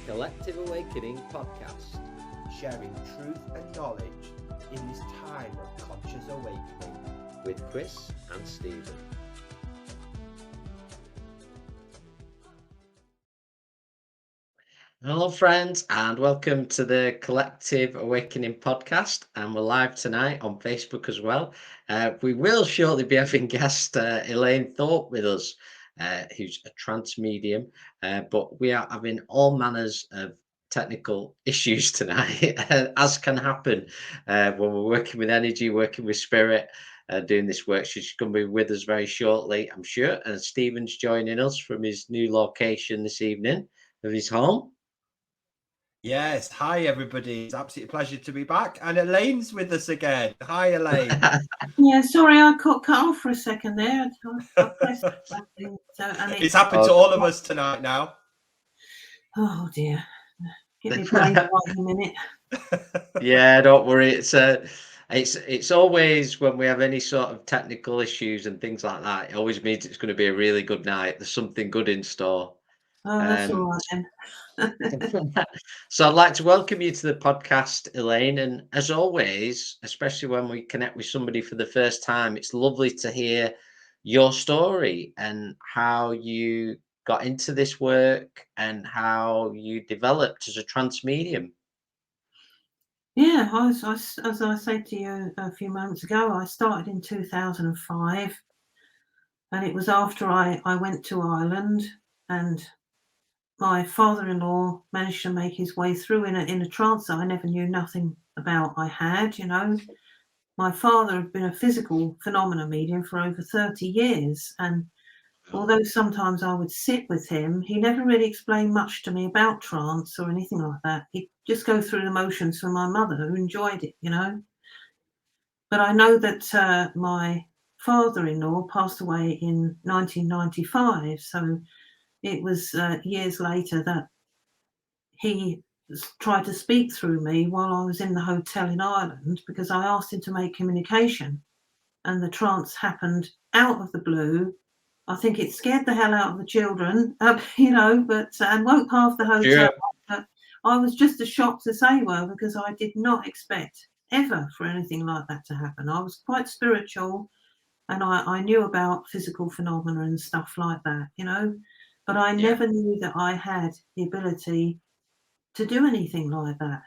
Collective Awakening podcast, sharing truth and knowledge in this time of conscious awakening with Chris and Stephen. Hello friends, and welcome to the Collective Awakening podcast, and we're live tonight on Facebook as well. We will shortly be having guest Elaine Thorpe with us, who's a trance medium, but we are having all manners of technical issues tonight, as can happen when we're working with energy, working with spirit, doing this work. She's going to be with us very shortly, I'm sure, and Stephen's joining us from his new location this evening of his home. Yes, hi everybody. It's absolutely a pleasure to be back. And Elaine's with us again. Hi, Elaine. Yeah, sorry, I got cut off for a second there. I pressed something, it's happened to all of us tonight now. Oh dear. Get me brain right in a minute. Yeah, don't worry. It's always when we have any sort of technical issues and things like that, it always means it's going to be a really good night. There's something good in store. Oh, that's all right then. So I'd like to welcome you to the podcast, Elaine. And as always, especially when we connect with somebody for the first time, it's lovely to hear your story and how you got into this work and how you developed as a trance medium. Yeah, as I said to you a few moments ago, I started in 2005, and it was after I went to Ireland, and my father-in-law managed to make his way through in a trance that I never knew nothing about. My father had been a physical phenomena medium for over 30 years, and although sometimes I would sit with him, he never really explained much to me about trance or anything like that. He'd just go through the motions for my mother, who enjoyed it, But I know that my father-in-law passed away in 1995, so it was years later that he tried to speak through me while I was in the hotel in Ireland, because I asked him to make communication, and the trance happened out of the blue. I think it scared the hell out of the children, and woke half the hotel. Sure. But I was just as shocked as they were, because I did not expect ever for anything like that to happen. I was quite spiritual, and I knew about physical phenomena and stuff like that, but I never knew that I had the ability to do anything like that.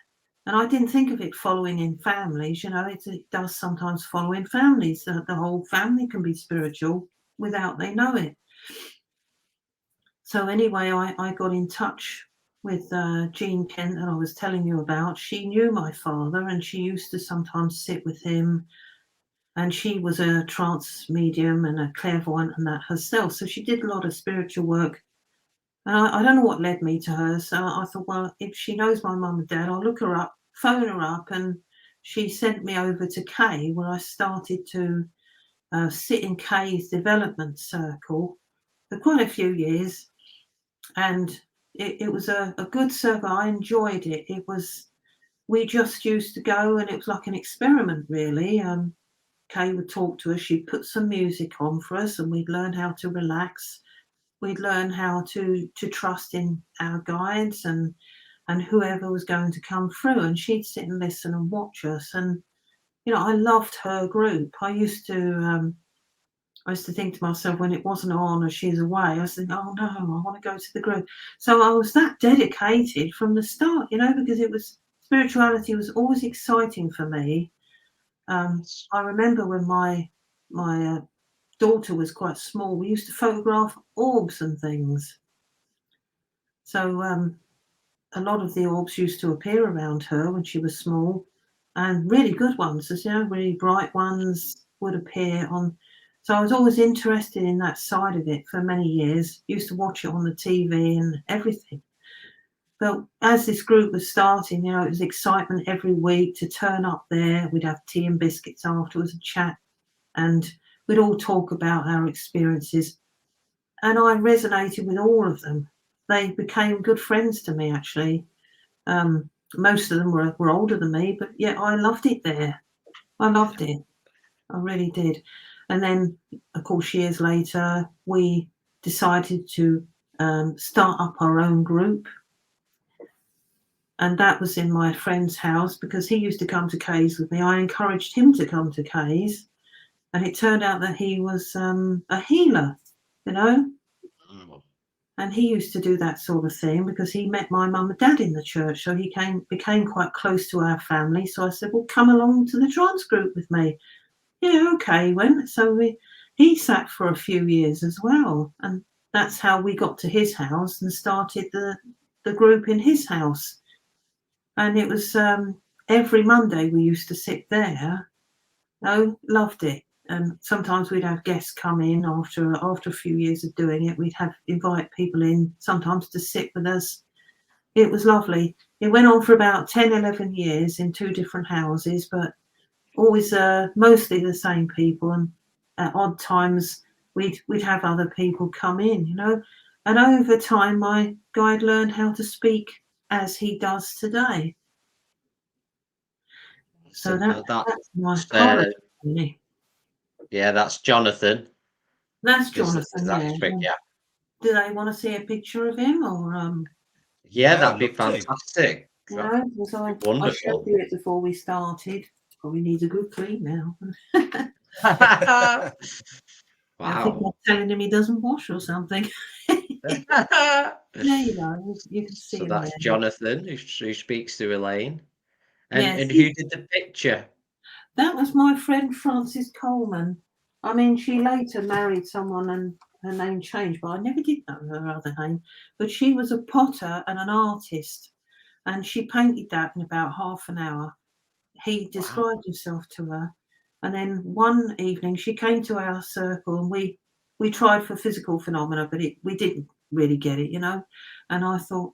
And I didn't think of it following in families, it does sometimes follow in families. The whole family can be spiritual without they know it. So anyway, I got in touch with Jean Kent that I was telling you about. She knew my father, and she used to sometimes sit with him. And she was a trance medium and a clairvoyant and that herself. So she did a lot of spiritual work. And I don't know what led me to her. So I thought, well, if she knows my mum and dad, I'll look her up, phone her up. And she sent me over to Kay, where I started to sit in Kay's development circle for quite a few years. And it was a good circle. I enjoyed it. We just used to go, and it was like an experiment, really. Kay would talk to us. She'd put some music on for us, and we'd learn how to relax. We'd learn how to trust in our guides and whoever was going to come through. And she'd sit and listen and watch us. And I loved her group. I used to think to myself, when it wasn't on or she's away, I was thinking, oh no, I want to go to the group. So I was that dedicated from the start, because spirituality was always exciting for me. I remember when my daughter was quite small, we used to photograph orbs and things. So a lot of the orbs used to appear around her when she was small, and really good ones, really bright ones would appear on. So I was always interested in that side of it for many years. Used to watch it on the TV and everything. But as this group was starting, it was excitement every week to turn up there. We'd have tea and biscuits afterwards and chat, and we'd all talk about our experiences. And I resonated with all of them. They became good friends to me, actually. Most of them were older than me, but yet I loved it there. I loved it. I really did. And then, of course, years later, we decided to start up our own group. and that was in my friend's house because he used to come to K's with me. I encouraged him to come to K's, and it turned out that he was a healer, you know. Oh, And he used to do that sort of thing because he met my mum and dad in the church, so he became quite close to our family. So I said, "Well, come along to the trance group with me." Yeah, okay, he went. So he sat for a few years as well, and that's how we got to his house and started the group in his house. And it was every Monday we used to sit there. Oh, loved it. And sometimes we'd have guests come in after a few years of doing it. We'd invite people in sometimes to sit with us. It was lovely. It went on for about 10, 11 years in 2 different houses, but always mostly the same people. And at odd times we'd have other people come in, you know. And over time my guide learned how to speak as he does today. So that's my part of it, really. Yeah, that's Jonathon. That's Is Jonathon, that yeah. his thing? Yeah. Do they want to see a picture of him, or Yeah, Yeah, that'd be I'd love to. fantastic. you know? Because I showed Wonderful. you it before we started. Probably needs a good clean now. Wow. I think I'm telling him he doesn't wash or something. There you go. You can see So him that's there. Jonathon who speaks to Elaine. Yes, And who did the picture? that was my friend Frances Coleman. I mean, she later married someone and her name changed, but I never did know her other name. But she was a potter and an artist, and she painted that in about half an hour. He described himself to her, and then one evening she came to our circle, and we tried for physical phenomena, but we didn't really get it, you know. And I thought,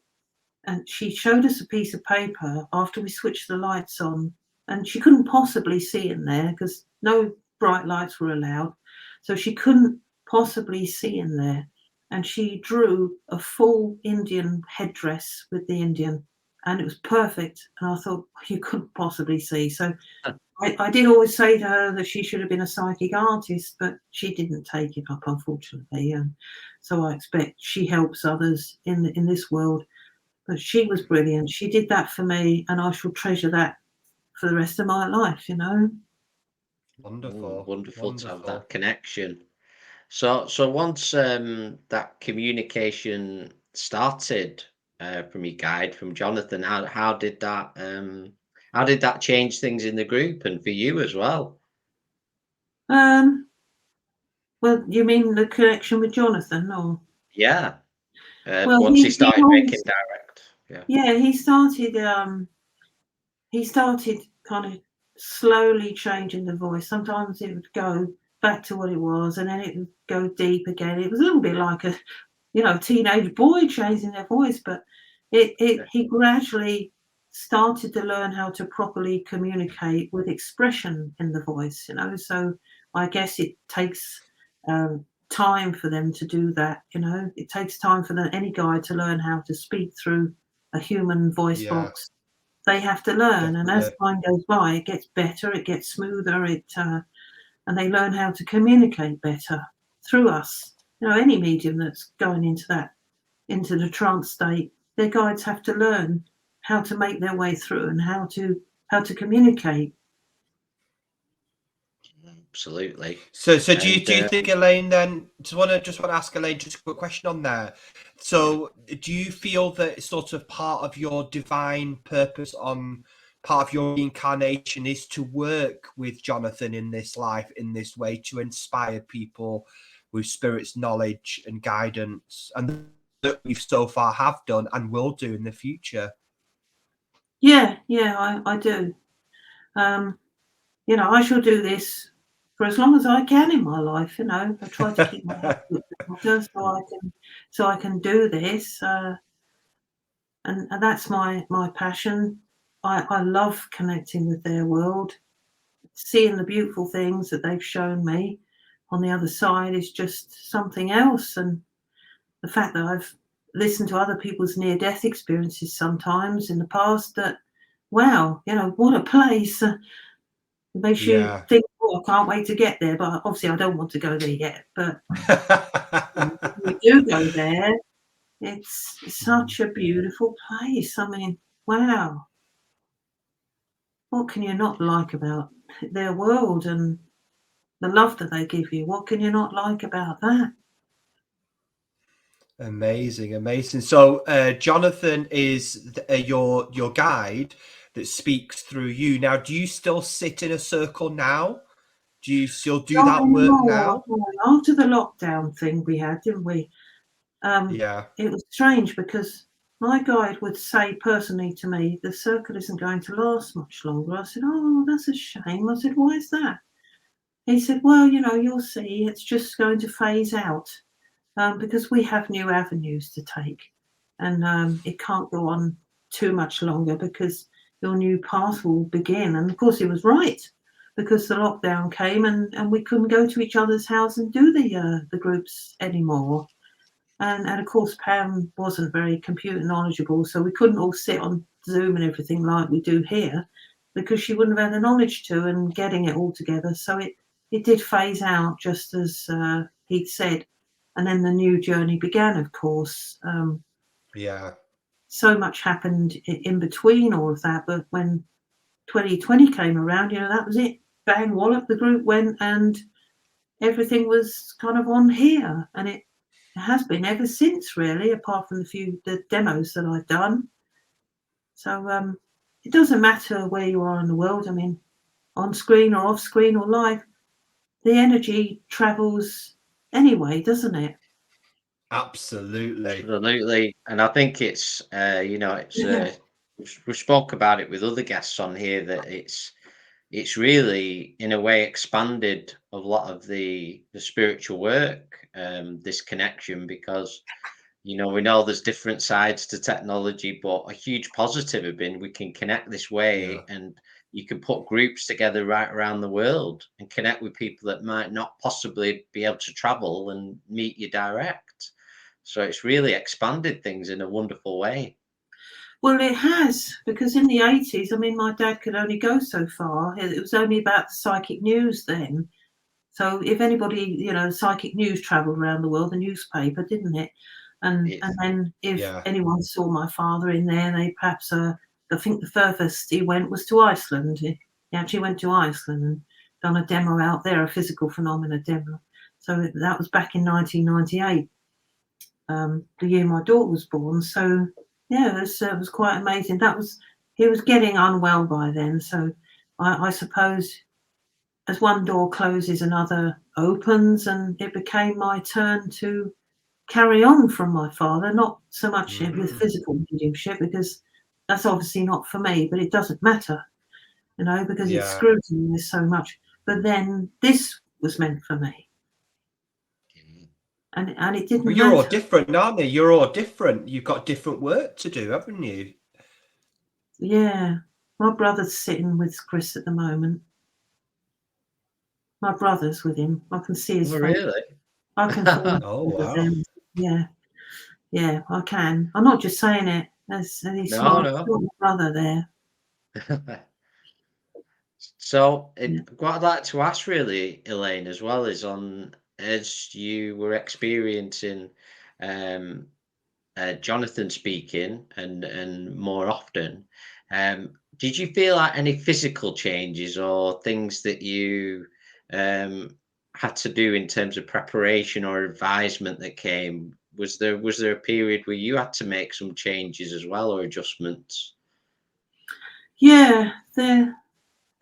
and she showed us a piece of paper after we switched the lights on, and she couldn't possibly see in there because no bright lights were allowed, so she couldn't possibly see in there. And she drew a full Indian headdress with the Indian, and it was perfect. And I thought, you couldn't possibly see. So I did always say to her that she should have been a psychic artist, but she didn't take it up, unfortunately. And so I expect she helps others in this world. But she was brilliant. She did that for me, and I shall treasure that for the rest of my life, you know. Wonderful. Wonderful to have that connection. So once that communication started from your guide, from Jonathon, how did that change things in the group and for you as well? Well, you mean the connection with Jonathon, or? Yeah. Well, Once he started making direct. Yeah. yeah, he started kind of slowly changing the voice. Sometimes it would go back to what it was, and then it would go deep again. It was a little bit like a, you know, teenage boy changing their voice, but he gradually started to learn how to properly communicate with expression in the voice, you know. So I guess it takes time for them to do that, you know. It takes time for any guide to learn how to speak through a human voice box. They have to learn, and as time goes by, it gets better, it gets smoother, and they learn how to communicate better through us. You know, any medium that's going into the trance state, their guides have to learn how to make their way through and how to communicate. Absolutely. So do you think, Elaine, then just want to ask Elaine just a quick question on there. So do you feel that sort of part of your divine purpose, on part of your reincarnation, is to work with Jonathon in this life in this way, to inspire people with spirit's knowledge and guidance, and that we've so far have done and will do in the future? Yeah, I do. You know, I shall do this for as long as I can in my life. You know, I try to keep my head so I can do this, and that's my passion. I love connecting with their world, seeing the beautiful things that they've shown me on the other side is just something else. And the fact that I've listened to other people's near-death experiences sometimes in the past, that, wow, you know, what a place. It makes you think, oh, I can't wait to get there. But obviously I don't want to go there yet. But when we do go there, it's such a beautiful place. I mean, wow, what can you not like about their world and the love that they give you? What can you not like about that? Amazing, amazing. So Jonathon is your guide that speaks through you. Now, do you still sit in a circle now? Do you still do Not that work anymore. now? After the lockdown thing we had, didn't we? Yeah, It was strange because my guide would say personally to me, the circle isn't going to last much longer. I said, oh, that's a shame. I said, why is that? He said, well, you'll see, it's just going to phase out because we have new avenues to take. And it can't go on too much longer because your new path will begin. And of course, he was right because the lockdown came and we couldn't go to each other's house and do the groups anymore. And of course, Pam wasn't very computer knowledgeable, so we couldn't all sit on Zoom and everything like we do here because she wouldn't have had the knowledge to and getting it all together. So it did phase out just as he'd said. And then the new journey began, of course. yeah, So much happened in between all of that. But when 2020 came around, that was it. Bang, wallop, the group went and everything was kind of on here. And it has been ever since, really, apart from the demos that I've done. So it doesn't matter where you are in the world. I mean, on screen or off screen or live, the energy travels anyway, doesn't it? absolutely. Absolutely, and I think it's it's we spoke about it with other guests on here that it's really in a way expanded a lot of the spiritual work, this connection, because we know there's different sides to technology, but a huge positive have been we can connect this Yeah. way, and you can put groups together right around the world and connect with people that might not possibly be able to travel and meet you direct. So it's really expanded things in a wonderful way. Well, it has, because in the 80s, I mean, my dad could only go so far. It was only about the psychic news then. So if anybody, psychic news travelled around the world, the newspaper, didn't it? And It's then if Yeah. anyone saw my father in there, they perhaps, I think the furthest he went was to Iceland. He actually went to Iceland and done a demo out there, a physical phenomena demo. So that was back in 1998, the year my daughter was born. So yeah, it was quite amazing. He was getting unwell by then. So I suppose as one door closes, another opens, and it became my turn to carry on from my father, not so much with Mm. physical mediumship, because that's obviously not for me, but it doesn't matter, because it's Yeah. scrutinized so much. But then this was meant for me, and it Well, didn't you're all matter. different, aren't you? You're all different. You've got different work to do, haven't you? Yeah, my brother's sitting with Chris at the moment. My brother's with him. I can see his Oh, face. really? I can feel his Oh, presence wow. there. Yeah. Yeah, I can. I'm not just saying it. And he's No, smiling. no. Got my brother there. So, Yeah. what I'd like to ask really, Elaine, as well, is on as you were experiencing um, Jonathan speaking and more often, did you feel like any physical changes or things that you um, had to do in terms of preparation or advisement that came? Was there a period where you had to make some changes as well or adjustments? Yeah, there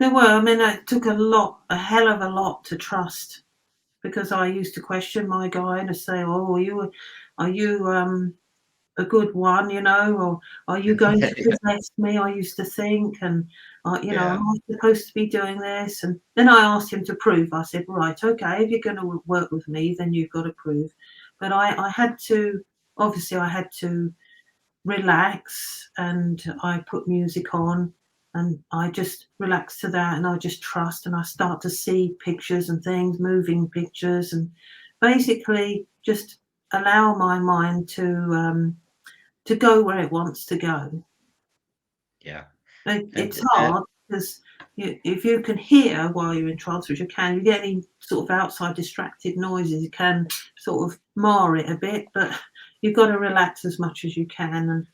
were. I mean, it took a hell of a lot to trust, because I used to question my guy and say, "Oh, are you a good one, or are you going to Yeah, possess me?" I used to think, and am Yeah. I supposed to be doing this? And then I asked him to prove. I said, right, okay, if you're going to work with me, then you've got to prove. But I had to, obviously, I had to relax, and I put music on, and I just relax to that, and I just trust, and I start to see pictures and things, moving pictures, and basically just allow my mind to go where it wants to go. yeah, It's and hard because if you can hear while you're in trance, which you can, you get any sort of outside distracted noises, you can sort of mar it a bit, but you've got to relax as much as you can.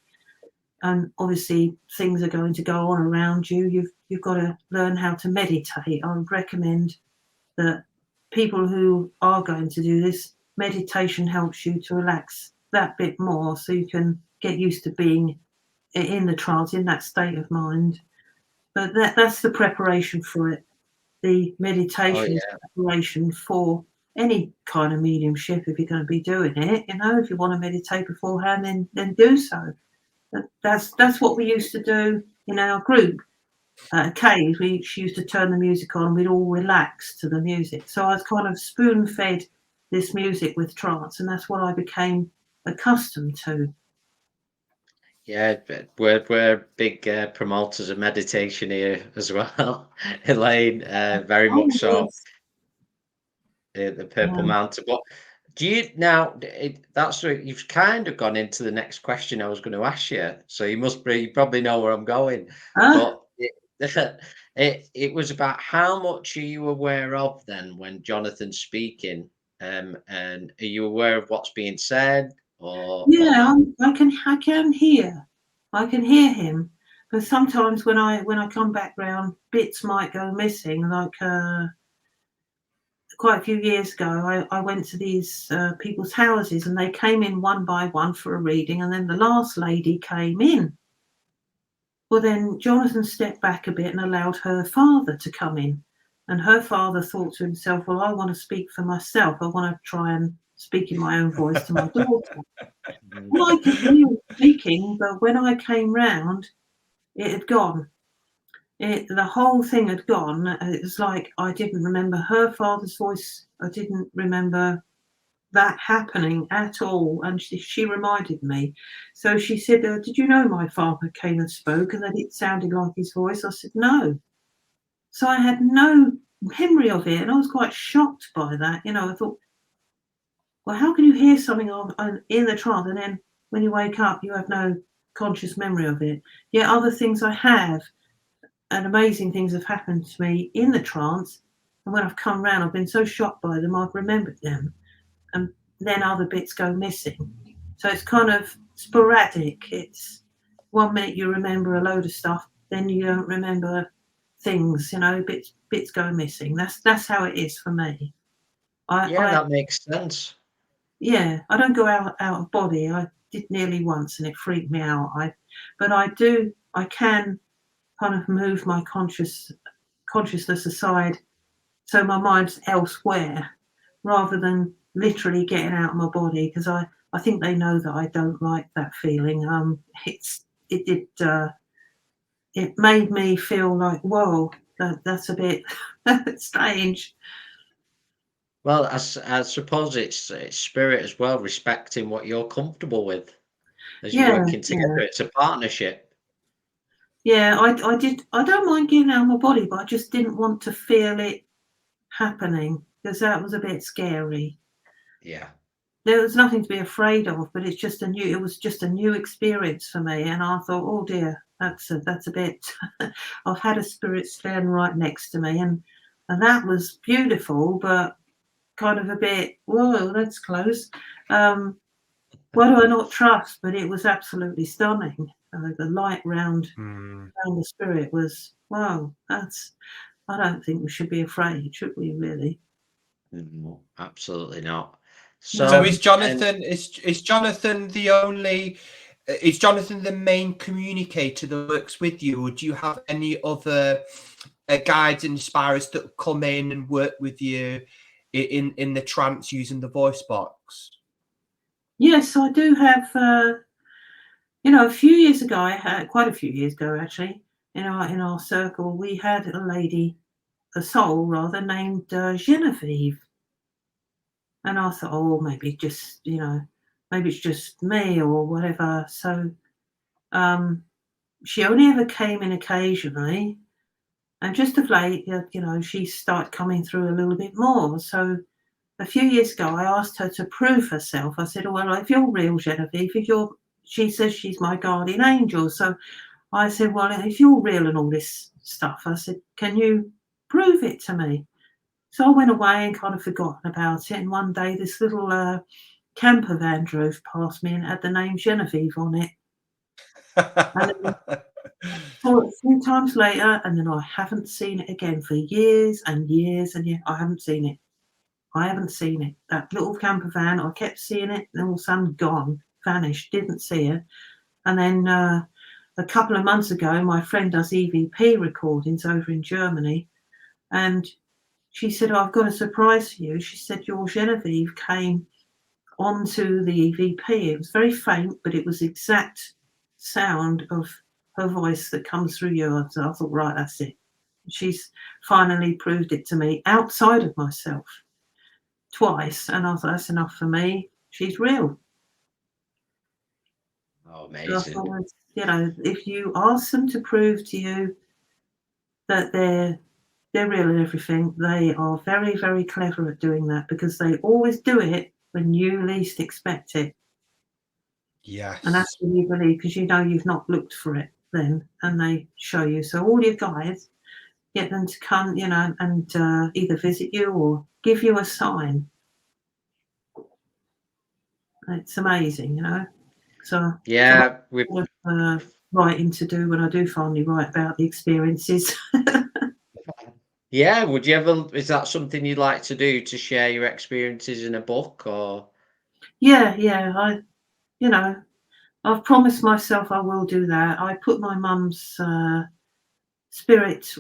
and obviously things are going to go on around you. You've got to learn how to meditate. I would recommend that people who are going to do this, meditation helps you to relax that bit more, so you can get used to being in the trance, in that state of mind. But that's the preparation for it. The meditation is preparation for any kind of mediumship. If you're going to be doing it, if you want to meditate beforehand, then do so. That's what we used to do in our group. Kay, she used to turn the music on, and we'd all relax to the music. So I was kind of spoon-fed this music with trance, and that's what I became accustomed to. Yeah, we're big promoters of meditation here as well, Elaine. Very much so. Yes. The Purple Mountain. But do you now? That's what you've kind of gone into the next question I was going to ask you. So you probably know where I'm going. Huh? But it was about how much are you aware of then when Jonathan's speaking, and are you aware of what's being said or Yeah, not? I can hear him, but sometimes when I come back round, bits might go missing. Like quite a few years ago, I went to these people's houses, and they came in one by one for a reading, and then the last lady came in. Well, then Jonathan stepped back a bit and allowed her father to come in. And her father thought to himself, well, I want to speak for myself. I want to try and speak in my own voice to my daughter. Well, I could hear him speaking, but when I came round, it had gone. The whole thing had gone. It was like I didn't remember her father's voice. I didn't remember that happening at all. And she reminded me. So she said, did you know my father came and spoke and that it sounded like his voice? I said, no. So I had no memory of it. And I was quite shocked by that. I thought, well, how can you hear something in the trance and then when you wake up, you have no conscious memory of it? Yet other things I have, and amazing things have happened to me in the trance. And when I've come round, I've been so shocked by them, I've remembered them. And then other bits go missing. So it's kind of sporadic. It's 1 minute you remember a load of stuff, then you don't remember things. Bits go missing. That's how it is for me. Yeah, that makes sense. Yeah, I don't go out of body. I did nearly once, and it freaked me out. But I can kind of move my consciousness aside, so my mind's elsewhere, rather than literally getting out of my body, because I think they know that I don't like that feeling. It made me feel like, whoa, that's a bit strange. Well, I suppose it's spirit as well, respecting what you're comfortable with as you're Yeah, working together. It's a partnership. yeah. I don't mind getting out of my body, but I just didn't want to feel it happening, because that was a bit scary. Yeah. There was nothing to be afraid of, but it was just a new experience for me. And I thought, oh dear, that's a bit, I've had a spirit stand right next to me, and that was beautiful, but kind of a bit, whoa, that's close. What do I not trust? But it was absolutely stunning. The light round the spirit was, wow, I don't think we should be afraid, should we really? No, absolutely not. So So, is Jonathan the only? Is Jonathan the main communicator that works with you, or do you have any other guides and inspirers that come in and work with you in the trance using the voice box? Yes, I do have. A few years ago, quite a few years ago actually, in our circle, we had a soul rather, named Jenavieve, and I thought, oh, maybe it's just me or whatever. So she only ever came in occasionally, and just of late, she started coming through a little bit more. So a few years ago, I asked her to prove herself. I said, oh, well, if you're real, Genevieve, she says she's my guardian angel. So I said, well, if you're real and all this stuff, I said, can you prove it to me? So I went away and kind of forgotten about it. And one day, this little camper van drove past me and had the name Genevieve on it. Saw it a few times later, and then I haven't seen it again for years and years and years. I haven't seen it. I haven't seen it. That little camper van, I kept seeing it, and all of a sudden gone, vanished, didn't see it. And then a couple of months ago, my friend does EVP recordings over in Germany, and she said, "Oh, I've got a surprise for you." She said, "Your Genevieve came onto the EVP. It was very faint, but it was the exact sound of her voice that comes through yours." So I thought, right, that's it. She's finally proved it to me outside of myself twice, and I thought, that's enough for me. She's real. Oh, So I amazing. thought, you know, if you ask them to prove to you that they're real and everything, they are very, very clever at doing that, because they always do it when you least expect it. Yes. And that's when you believe, because you know you've not looked for it then, and they show you. So all your guides, get them to come, you know, and either visit you or give you a sign. It's amazing, you know. So Yeah, we've writing to do when I do finally write about the experiences. yeah, would you ever is that something you'd like to do, to share your experiences in a book, or Yeah, you know, I've promised myself I will do that. I put my mum's spirit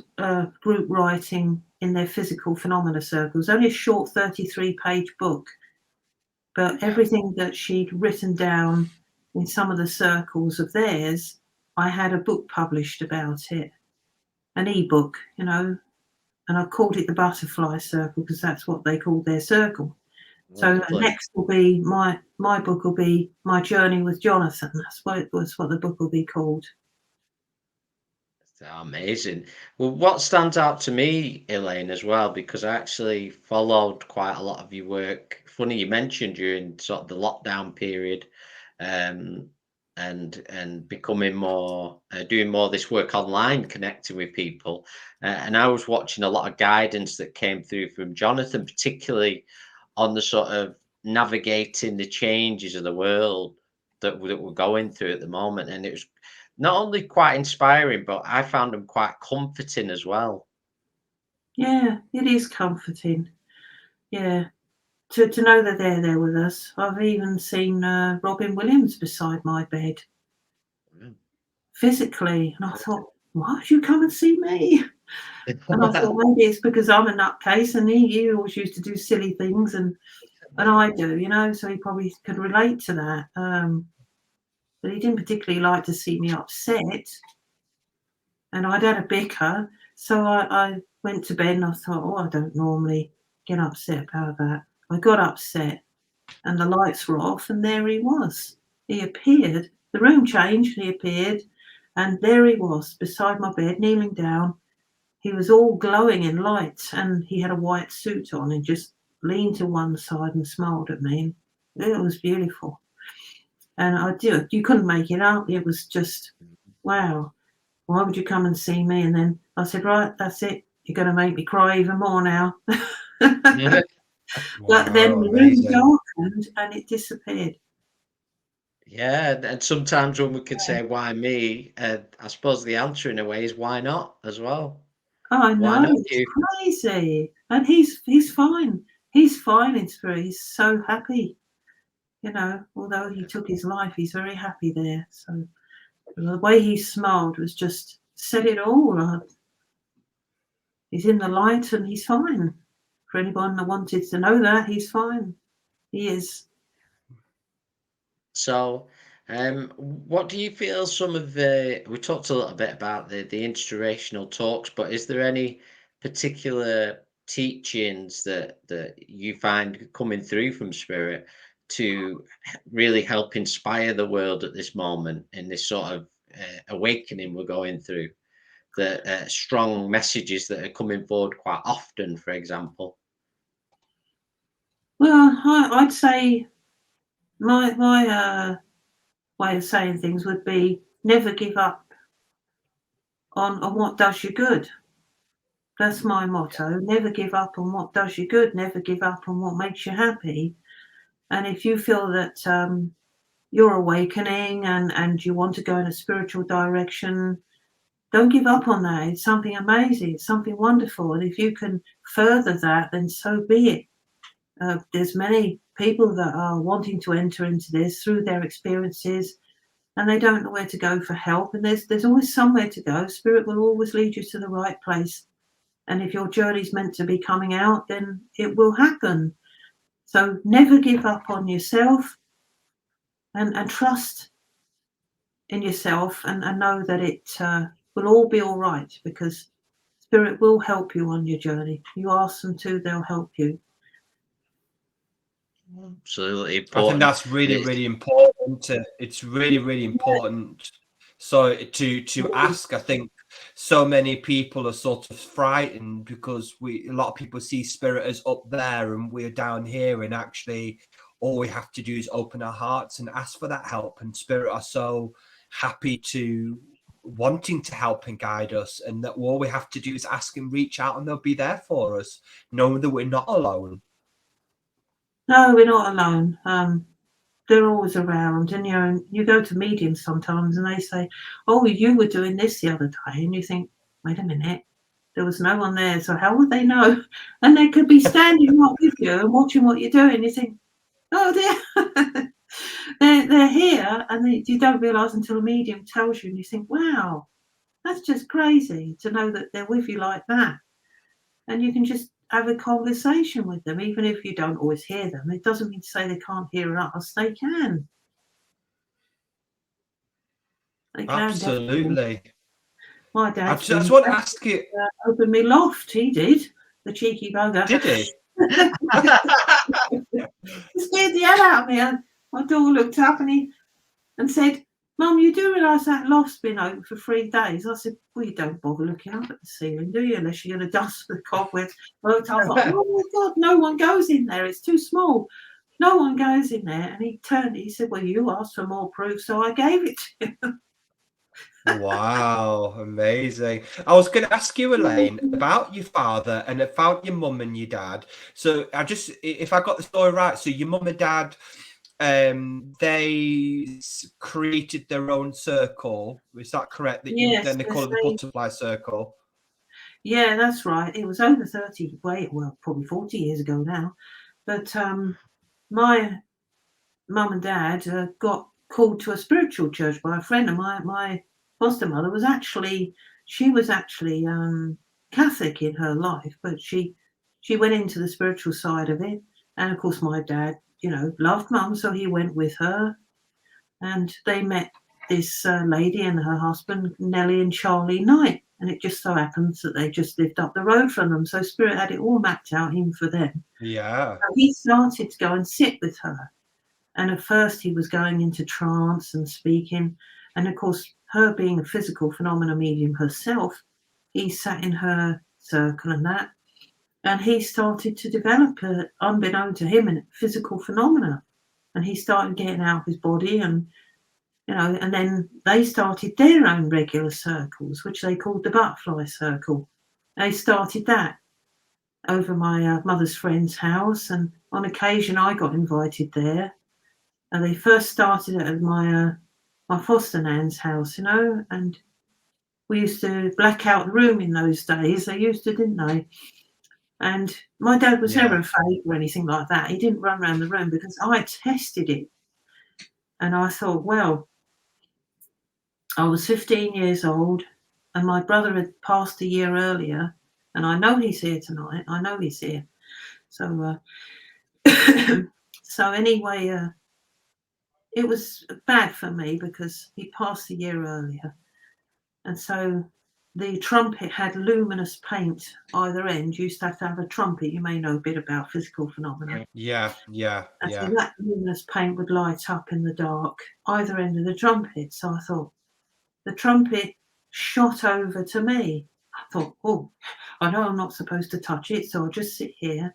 group writing in their physical phenomena circles. Only a short 33-page book, but everything that she'd written down in some of the circles of theirs, I had a book published about it, an ebook, you know, and I called it the Butterfly Circle because that's what they called their circle. So lovely? next will be my book will be My Journey with Jonathon. That's what it was. What the book will be called. Amazing. Well, what stands out to me, Elaine, as well, because I actually followed quite a lot of your work. Funny you mentioned during sort of the lockdown period, um, and becoming more, doing more of this work online, connecting with people. And I was watching a lot of guidance that came through from Jonathan, particularly on the sort of navigating the changes of the world that we're going through at the moment, and it was not only quite inspiring, but I found them quite comforting as well. Yeah, it is comforting. Yeah, to know that they're there with us. I've even seen Robin Williams beside my bed Mm. physically, and I thought, why would you come and see me? And I thought maybe it's because I'm a nutcase, and he always used to do silly things, and I do, you know. So he probably could relate to that. But he didn't particularly like to see me upset, and I'd had a bicker, so I went to bed and I thought, oh, I don't normally get upset about that. I got upset, and the lights were off, and there he was. He appeared. The room changed, he appeared, and there he was beside my bed, kneeling down. He was all glowing in light, and he had a white suit on and just leaned to one side and smiled at me. It was beautiful. And you couldn't make it up. It was just, wow, why would you come and see me? And then I said, right, that's it. You're going to make me cry even more now. But then Wow, the room amazing. darkened and it disappeared. Yeah, and sometimes when we could say why me, I suppose the answer in a way is why not as well. Oh, I Why know, not it's you? crazy. And he's fine. He's fine in spirit. He's so happy. You know, although he took his life, he's very happy there. So the way he smiled was just said it all. He's in the light and he's fine. For anyone that wanted to know that, he's fine. He is. So, what do you feel some of the we talked a little bit about the inspirational talks, but is there any particular teachings that you find coming through from spirit to really help inspire the world at this moment in this sort of awakening we're going through? The strong messages that are coming forward quite often, for example. Well, I'd say my way of saying things would be never give up on what does you good. That's my motto. Never give up on what does you good. Never give up on what makes you happy. And if you feel that you're awakening and you want to go in a spiritual direction, don't give up on that. It's something amazing. It's something wonderful. And if you can further that, then so be it. There's many people that are wanting to enter into this through their experiences, and they don't know where to go for help. And there's always somewhere to go. Spirit will always lead you to the right place. And if your journey's meant to be coming out, then it will happen. So never give up on yourself, and trust in yourself, and know that it will all be all right, because Spirit will help you on your journey. You ask them to, they'll help you. Absolutely I think important. that's really important. It's really important. So to ask, I think so many people are sort of frightened because a lot of people see Spirit as up there and we're down here, and actually all we have to do is open our hearts and ask for that help. And Spirit are so happy to wanting to help and guide us, and that all we have to do is ask and reach out, and they'll be there for us, knowing that we're not alone. No, we're not alone. They're always around, and you go to mediums sometimes, and they say, "Oh, you were doing this the other day," and you think, "Wait a minute, there was no one there, so how would they know?" And they could be standing right with you and watching what you're doing. You think, "Oh dear." they're here, and you don't realise until a medium tells you, and you think, "Wow, that's just crazy to know that they're with you like that." And you can just have a conversation with them, even if you don't always hear them. It doesn't mean to say they can't hear us. They can. They can, definitely. Absolutely. My I dad's just want to ask you, opened me loft. He did, the cheeky bugger. did he? He scared the hell out of me. And my daughter looked up and said, "Mum, you do realise that loft's been open for 3 days?" I said, "Well, you don't bother looking up at the ceiling, do you? Unless you're going to dust the cobwebs." I looked up, I thought, "Oh my God, no one goes in there. It's too small. No one goes in there." And he turned, he said, "Well, you asked for more proof, so I gave it to you." Wow, amazing. I was going to ask you, Elaine, about your father and about your mum and your dad. So if I got the story right, so your mum and dad, they created their own circle. Is that correct? Yes, Then they call it the butterfly circle. Yeah, that's right. It was over 30, probably 40 years ago now. But my mum and dad got called to a spiritual church by a friend of mine. My foster mother was actually Catholic in her life, but she went into the spiritual side of it. And of course, my dad, loved mum, so he went with her, and they met this lady and her husband, Nellie and Charlie Knight. And it just so happens that they just lived up the road from them. So Spirit had it all mapped out, him for them. Yeah. So he started to go and sit with her. And at first he was going into trance and speaking. And of course, her being a physical phenomena medium herself, he sat in her circle and that. And he started to develop, unbeknown to him, a physical phenomena. And he started getting out of his body, and and then they started their own regular circles, which they called the butterfly circle. They started that over my mother's friend's house, and on occasion I got invited there. And they first started at my foster nan's house, and we used to black out the room in those days. They used to, didn't they? And my dad was never afraid or anything like that. He didn't run around the room because I tested it. And I thought, well, I was 15 years old, and my brother had passed a year earlier, and I know he's here tonight. I know he's here. So, so anyway, it was bad for me because he passed a year earlier, and so the trumpet had luminous paint either end. You used to have a trumpet. You may know a bit about physical phenomena. Yeah. And so that luminous paint would light up in the dark either end of the trumpet. So I thought, the trumpet shot over to me. I thought, oh, I know I'm not supposed to touch it, so I'll just sit here.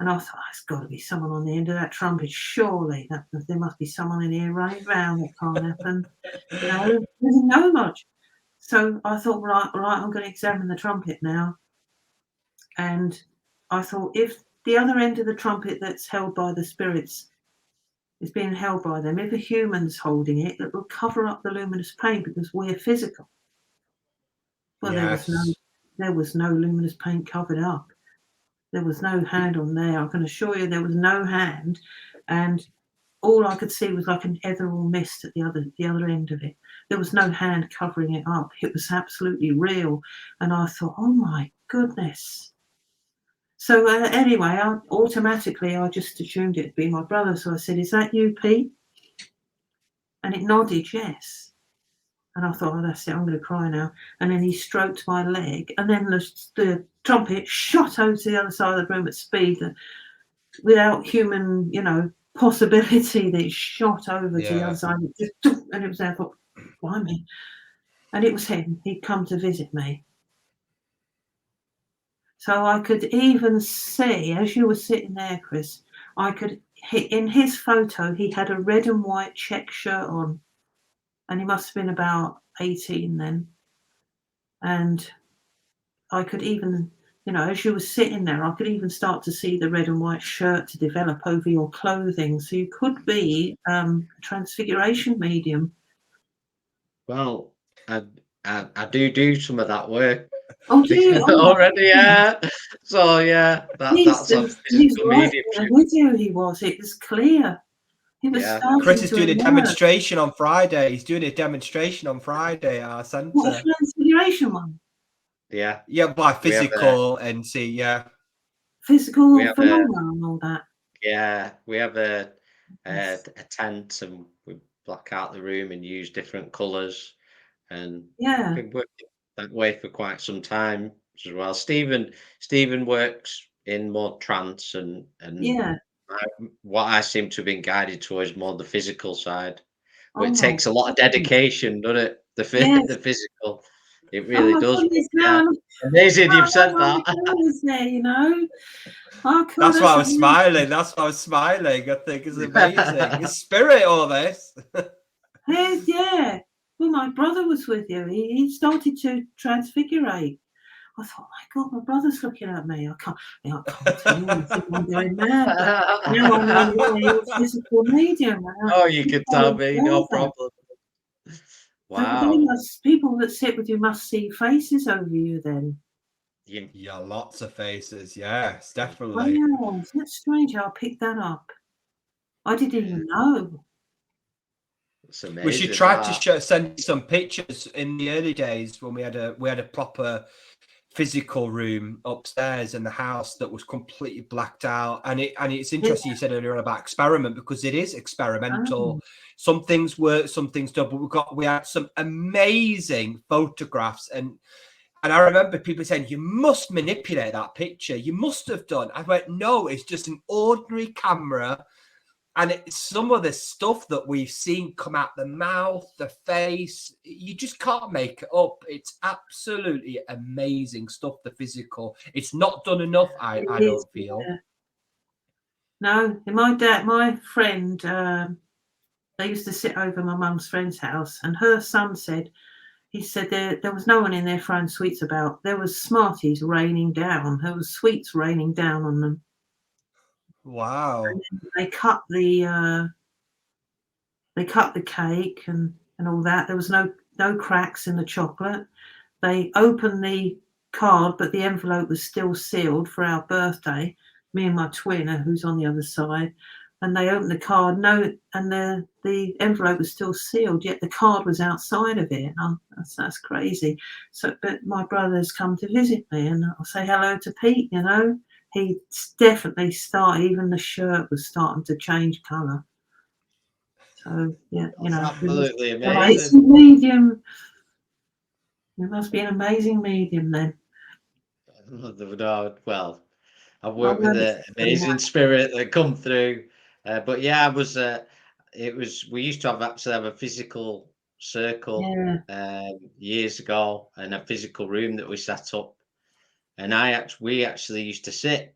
And I thought, there's got to be someone on the end of that trumpet. Surely there must be someone in here running around. That can't happen. I didn't know much. So I thought, right, I'm going to examine the trumpet now. And I thought, if the other end of the trumpet that's held by the spirits is being held by them. If a human's holding it, it will cover up the luminous paint because we're physical. Well, Yes. there was no luminous paint covered up. There was no hand on there. I can assure you there was no hand, and all I could see was like an ethereal mist at the other end of it. There was no hand covering it up. It was absolutely real, and I thought, oh my goodness. So anyway, I just assumed it to be my brother. So I said, "Is that you, Pete?" And it nodded, yes. And I thought, oh, that's it, I'm going to cry now. And then he stroked my leg, and then the trumpet shot over to the other side of the room at speed, without human, possibility. That it shot over to the other side, and it was there. I thought, blimey. And it was him. He'd come to visit me. So I could even see, as you were sitting there, Chris, in his photo, he had a red and white check shirt on, and he must have been about 18 then. And I could even, as you were sitting there, I could even start to see the red and white shirt to develop over your clothing. So you could be a transfiguration medium. Well, I do some of that work. Oh, do you? Already, yeah. So yeah, that's a He's physical right mediumship. there with you. He was. It was clear. He was starting Chris is to doing a emerge. demonstration on Friday. He's doing a demonstration on Friday at our centre. What, a transfiguration one? Yeah. Yeah, by physical and see, yeah. Physical phenomena and all that. Yeah, we have a tent, and we black out the room and use different colours, and Yeah. been working that way for quite some time as well. Stephen works in more trance, and Yeah. what I seem to have been guided towards more the physical side. But Oh it my takes a lot of goodness. dedication, doesn't it? Yes. The physical. It Oh really my does. goodness, Yeah. now Amazing you've said I that. was there, That's why I was smiling. That's why I was smiling. I think it's amazing. It's spirit, all this. Yeah. Well, my brother was with you. He started to transfigurate. I thought, my God, my brother's looking at me. I can't tell him. I think I'm going mad. But now I know you're a physical medium. Oh, you could tell me, no problem. Wow. People that sit with you must see faces over you then. Yeah, lots of faces. Yes, definitely. Wow, isn't that strange? I'll pick that up. I didn't even know. It's amazing. We should try to send some pictures in the early days when we had a proper physical room upstairs in the house that was completely blacked out. And it's interesting you said earlier on about experiment, because it is experimental. Some things work, some things don't. But we had some amazing photographs, and I remember people saying, you must manipulate that picture. You must have done. I went, no, it's just an ordinary camera. And it's some of the stuff that we've seen come out the mouth, the face, you just can't make it up. It's absolutely amazing stuff, the physical. It's not done enough, I don't feel. Yeah. No, my friend, they used to sit over my mum's friend's house, and her son said, there was no one in there throwing sweets about. There was Smarties raining down. There was sweets raining down on them. Wow. They cut the cake and all that. There was no cracks in the chocolate. They opened the card, but the envelope was still sealed for our birthday. Me and my twin, who's on the other side, and they opened the card. And the envelope was still sealed, yet the card was outside of it. That's crazy. So, but my brother's come to visit me, and I'll say hello to Pete. He definitely started. Even the shirt was starting to change colour. So yeah, absolutely it's amazing. a medium. It must be an amazing medium then. No, well, I've worked with an amazing spirit that come through. But yeah, we used to have a physical circle years ago, and a physical room that we set up. And we actually used to sit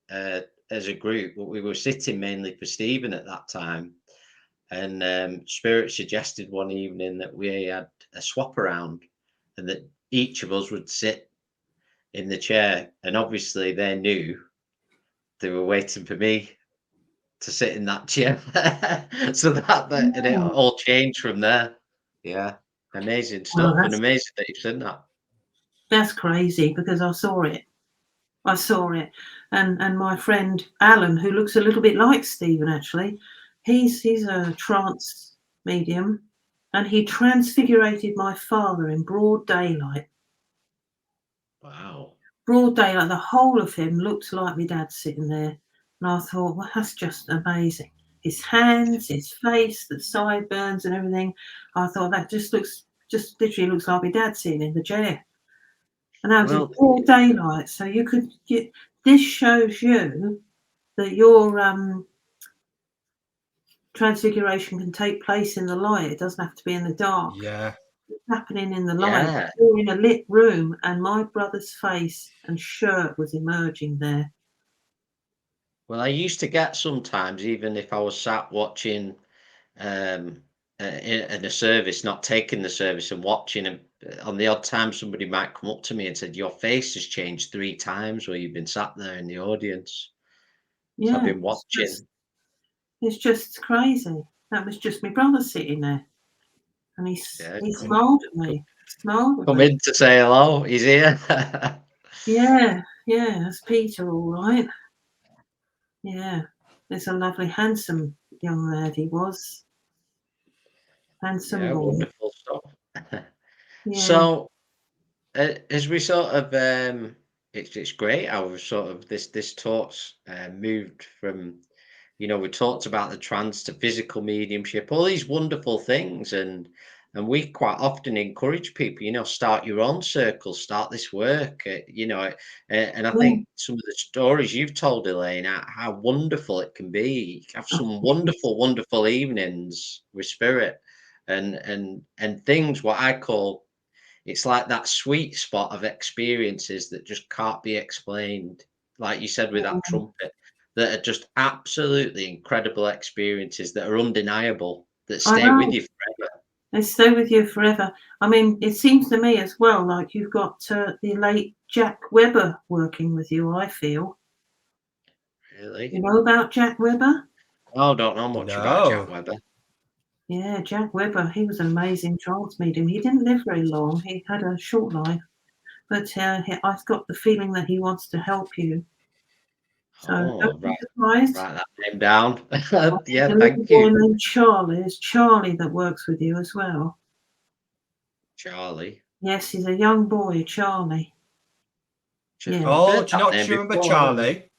as a group, but we were sitting mainly for Stephen at that time. And Spirit suggested one evening that we had a swap around, and that each of us would sit in the chair. And obviously they knew they were waiting for me to sit in that chair. So that and it Yeah. all changed from there. Yeah, amazing Oh, stuff, and amazing that you've seen that. that's crazy because I saw it. I saw it, and my friend Alan, who looks a little bit like Stephen, actually, he's a trance medium, and he transfigurated my father in broad daylight. Wow. Broad daylight, the whole of him looked like my dad sitting there, and I thought, well, that's just amazing. His hands, his face, the sideburns, and everything. I thought that just literally looks like my dad sitting in the chair. And that was in Well, broad daylight, so you could get. This shows you that your transfiguration can take place in the light. It doesn't have to be in the dark. Yeah. It's happening in the light. yeah. We're in a lit room, and my brother's face and shirt was emerging there. Well, I used to get sometimes, even if I was sat watching um, in a service, not taking the service and watching, and on the odd time somebody might come up to me and said, "Your face has changed 3 times where you've been sat there in the audience." So I've Yeah, been watching. it's just crazy. That was just my brother sitting there, and he Yeah, smiled at me. Smiled at come me. in to say hello. He's here. Yeah, that's Peter, all right. Yeah, there's a lovely, handsome young lad he was. Handsome Yeah, boy. wonderful stuff. Yeah. So, as we sort of, it's great how we've sort of this talk's moved from, we talked about the trance to physical mediumship, all these wonderful things, and we quite often encourage people, start your own circle, start this work, and I Yeah. think some of the stories you've told, Elaine, how wonderful it can be. You can have Oh, some wonderful, wonderful evenings with spirit, and things what I call, it's like that sweet spot of experiences that just can't be explained. Like you said with that yeah. trumpet, that are just absolutely incredible experiences that are undeniable, that I stay with know. you forever. They stay with you forever. I mean, it seems to me as well like you've got the late Jack Webber working with you, I feel. You Really? know about Jack Webber? Oh, don't know much about Jack No. Webber. Yeah, Jack Webber. He was an amazing trance medium. He didn't live very long. He had a short life. But I've got the feeling that he wants to help you. So Oh, don't be right. surprised. Write that name down. There's Yeah, a little thank boy you, named Charlie. It's Charlie that works with you as well. Charlie. Yes, he's a young boy, Charlie. Yeah. I've Oh, heard do you that not name remember before, haven't I? Charlie?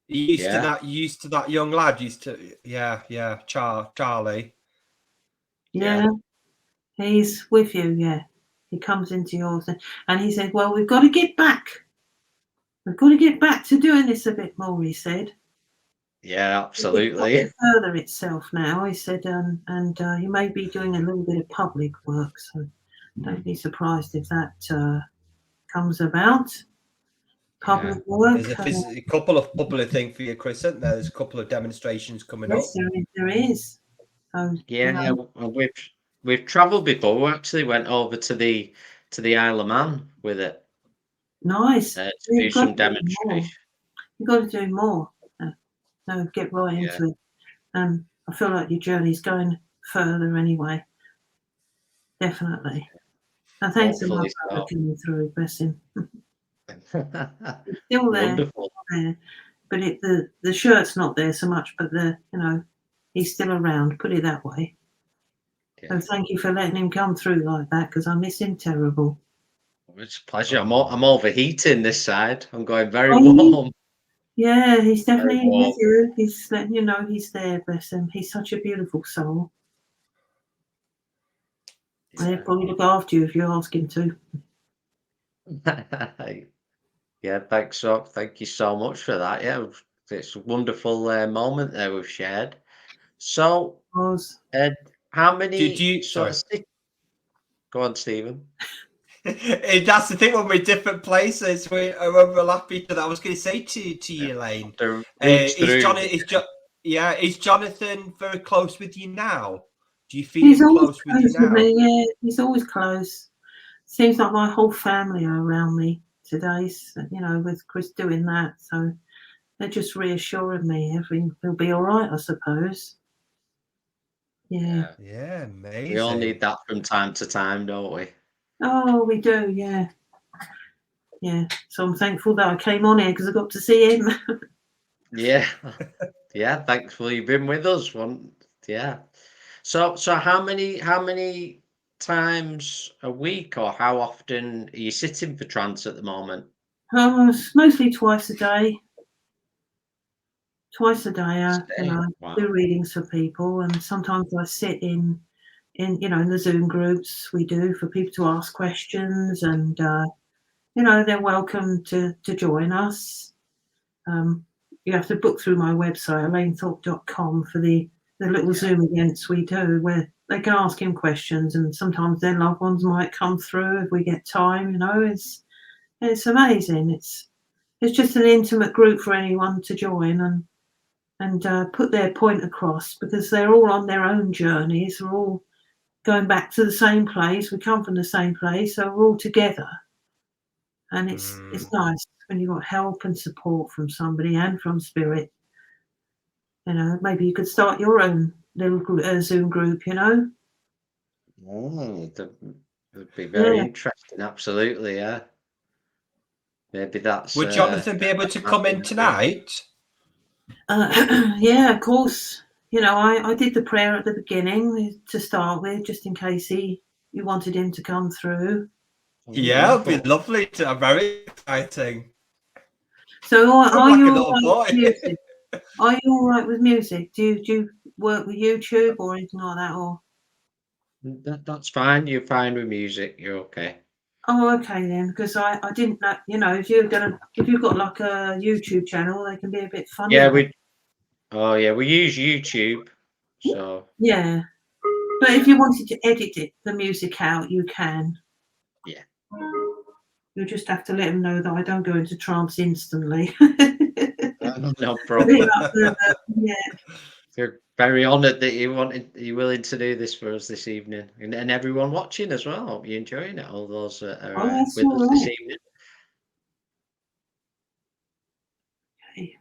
He Yeah, used to that young lad. Used to, yeah, Charlie. yeah. Yeah, he's with you. Yeah. He comes into yours and he said, well, we've got to get back. We've got to get back to doing this a bit more, he said. Yeah, It's got to absolutely. further itself now, he said, and he may be doing a little bit of public work, so don't be surprised if that comes about. Yeah. Public work. There's a couple of public things for you, Chris, isn't there? There's a couple of demonstrations coming up. Yes, there is. Yeah, we've travelled before. We actually went over to the Isle of Man with it Nice. to do You've got some to do more. demonstration. You've got to do more. No, get right Yeah, into it. I feel like your journey's going further anyway. Definitely. And thanks to my hopefully brother so. coming through, bless him. He's still there, Wonderful. but the shirt's not there so much, but he's still around, put it that way. So Yeah, thank you for letting him come through like that, because I miss him terrible. it's a pleasure. I'm overheating this side. I'm going very Oh, warm. yeah, he's Very definitely with warm. you. He's letting you know he's there, bless him. He's such a beautiful soul. And he'll Yeah. probably look after you if you ask him to. Yeah, thank you so much for that. Yeah, it's a wonderful moment there we've shared. So, Was Ed, how Do many you? sort Sorry. of go on, Stephen. That's the thing when we're in different places, we overlap each other. I was going to say to Yeah, you, Elaine, to reach through. is Jonathan very close with you now? Do you feel he's him always close with you close with now? me, yeah. He's always close. Seems like my whole family are around me today, with Chris doing that. So they're just reassuring me everything will be all right, I suppose. Yeah. Yeah, amazing. We all need that from time to time, don't we? Oh, we do, yeah. Yeah. So I'm thankful that I came on here because I got to see him. Yeah. Yeah, thankfully you've been with us. Yeah. So how many times a week, or how often are you sitting for trance at the moment? It's mostly twice a day. Twice a day, Stay. Wow. do readings for people, and sometimes I sit in in the Zoom groups we do for people to ask questions, and they're welcome to join us. You have to book through my website, ElaineThorpe.com, for the little Zoom events we do where they can ask him questions, and sometimes their loved ones might come through if we get time. It's amazing. It's just an intimate group for anyone to join and put their point across, because they're all on their own journeys. We're all going back to the same place. We come from the same place, so we're all together. And it's nice when you've got help and support from somebody and from spirit. Maybe you could start your own little Zoom group. Oh, that'd be very interesting. Absolutely, yeah. Maybe that's. Would Jonathon be able to come in tonight? Yeah, of course. I did the prayer at the beginning to start with, just in case you wanted him to come through. Yeah, it'd be lovely. Very exciting. So are like you a little boy. music? Are you all right with music? Do you work with YouTube or anything like that? Or That's fine. You're fine with music. You're okay. oh, okay then, because I didn't know, if you've got like a YouTube channel, they can be a bit funny. Yeah, we use YouTube. So yeah, but if you wanted to edit the music out, you can. yeah, You just have to let them know that I don't go into trance instantly. no problem. Yeah. We're very honoured that you're willing to do this for us this evening, and everyone watching as well. Hope you're enjoying it. All those that are Oh, that's with all us this right. evening. Okay.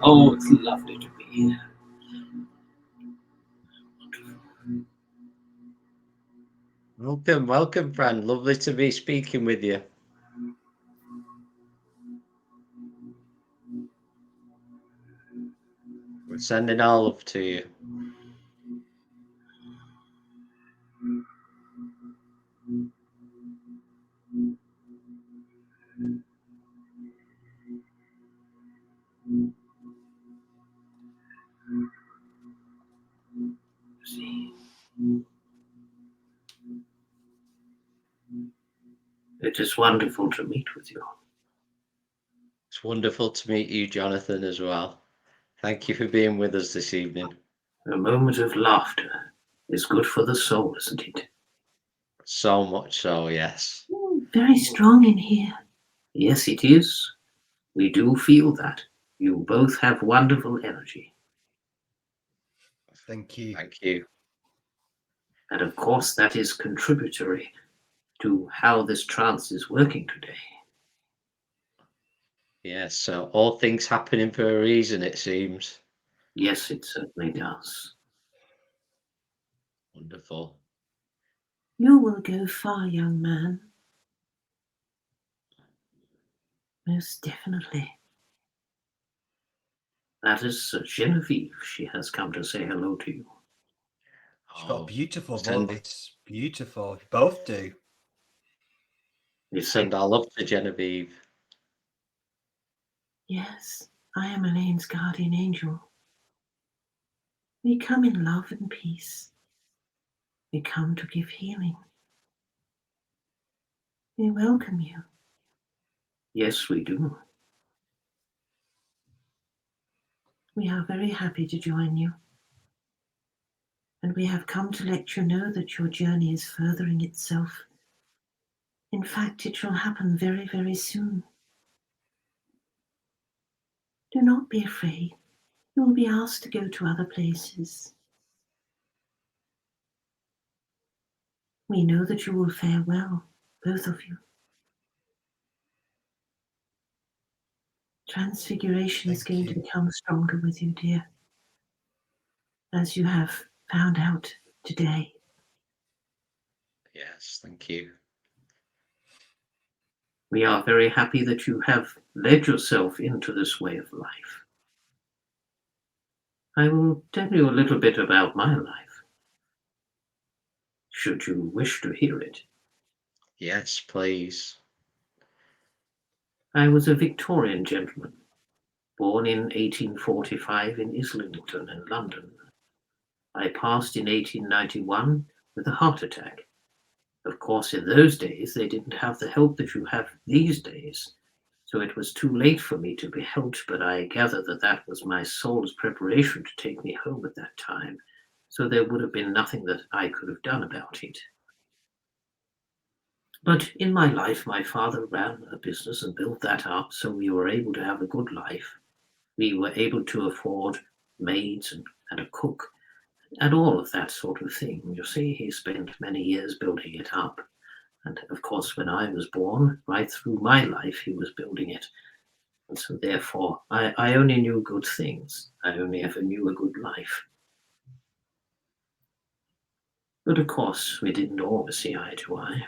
Oh, it's lovely to be here. Welcome, friend. Lovely to be speaking with you. We're sending all love to you. It is wonderful to meet with you. It's wonderful to meet you, Jonathan, as well. Thank you for being with us this evening. A moment of laughter is good for the soul, isn't it? So much so, yes. Very strong in here. Yes, it is. We do feel that. You both have wonderful energy. Thank you. Thank you. And of course, that is contributory to how this trance is working today. Yes, so all things happening for a reason, it seems. Yes, it certainly does. Wonderful. You will go far, young man. Most definitely. That is Genevieve. She has come to say hello to you. She's got a Oh, beautiful send- voice. Beautiful. You both do. You send our love to Genevieve. Yes, I am Elaine's guardian angel. We come in love and peace. We come to give healing. We welcome you. Yes, we do. We are very happy to join you. And we have come to let you know that your journey is furthering itself. In fact, it shall happen very, very soon. Do not be afraid. You will be asked to go to other places. We know that you will fare well, both of you. Transfiguration is going to become stronger with you, dear, as you have found out today. Yes, thank you. We are very happy that you have led yourself into this way of life. I will tell you a little bit about my life, should you wish to hear it. Yes, please. I was a Victorian gentleman, born in 1845 in Islington in London. I passed in 1891 with a heart attack. Of course, in those days, they didn't have the help that you have these days. So it was too late for me to be helped, but I gather that that was my soul's preparation to take me home at that time. So there would have been nothing that I could have done about it. But in my life, my father ran a business and built that up, so we were able to have a good life. We were able to afford maids and a cook and all of that sort of thing. You see, he spent many years building it up. And of course, when I was born, right through my life, he was building it. And so therefore, I only knew good things. I only ever knew a good life. But of course, we didn't always see eye to eye.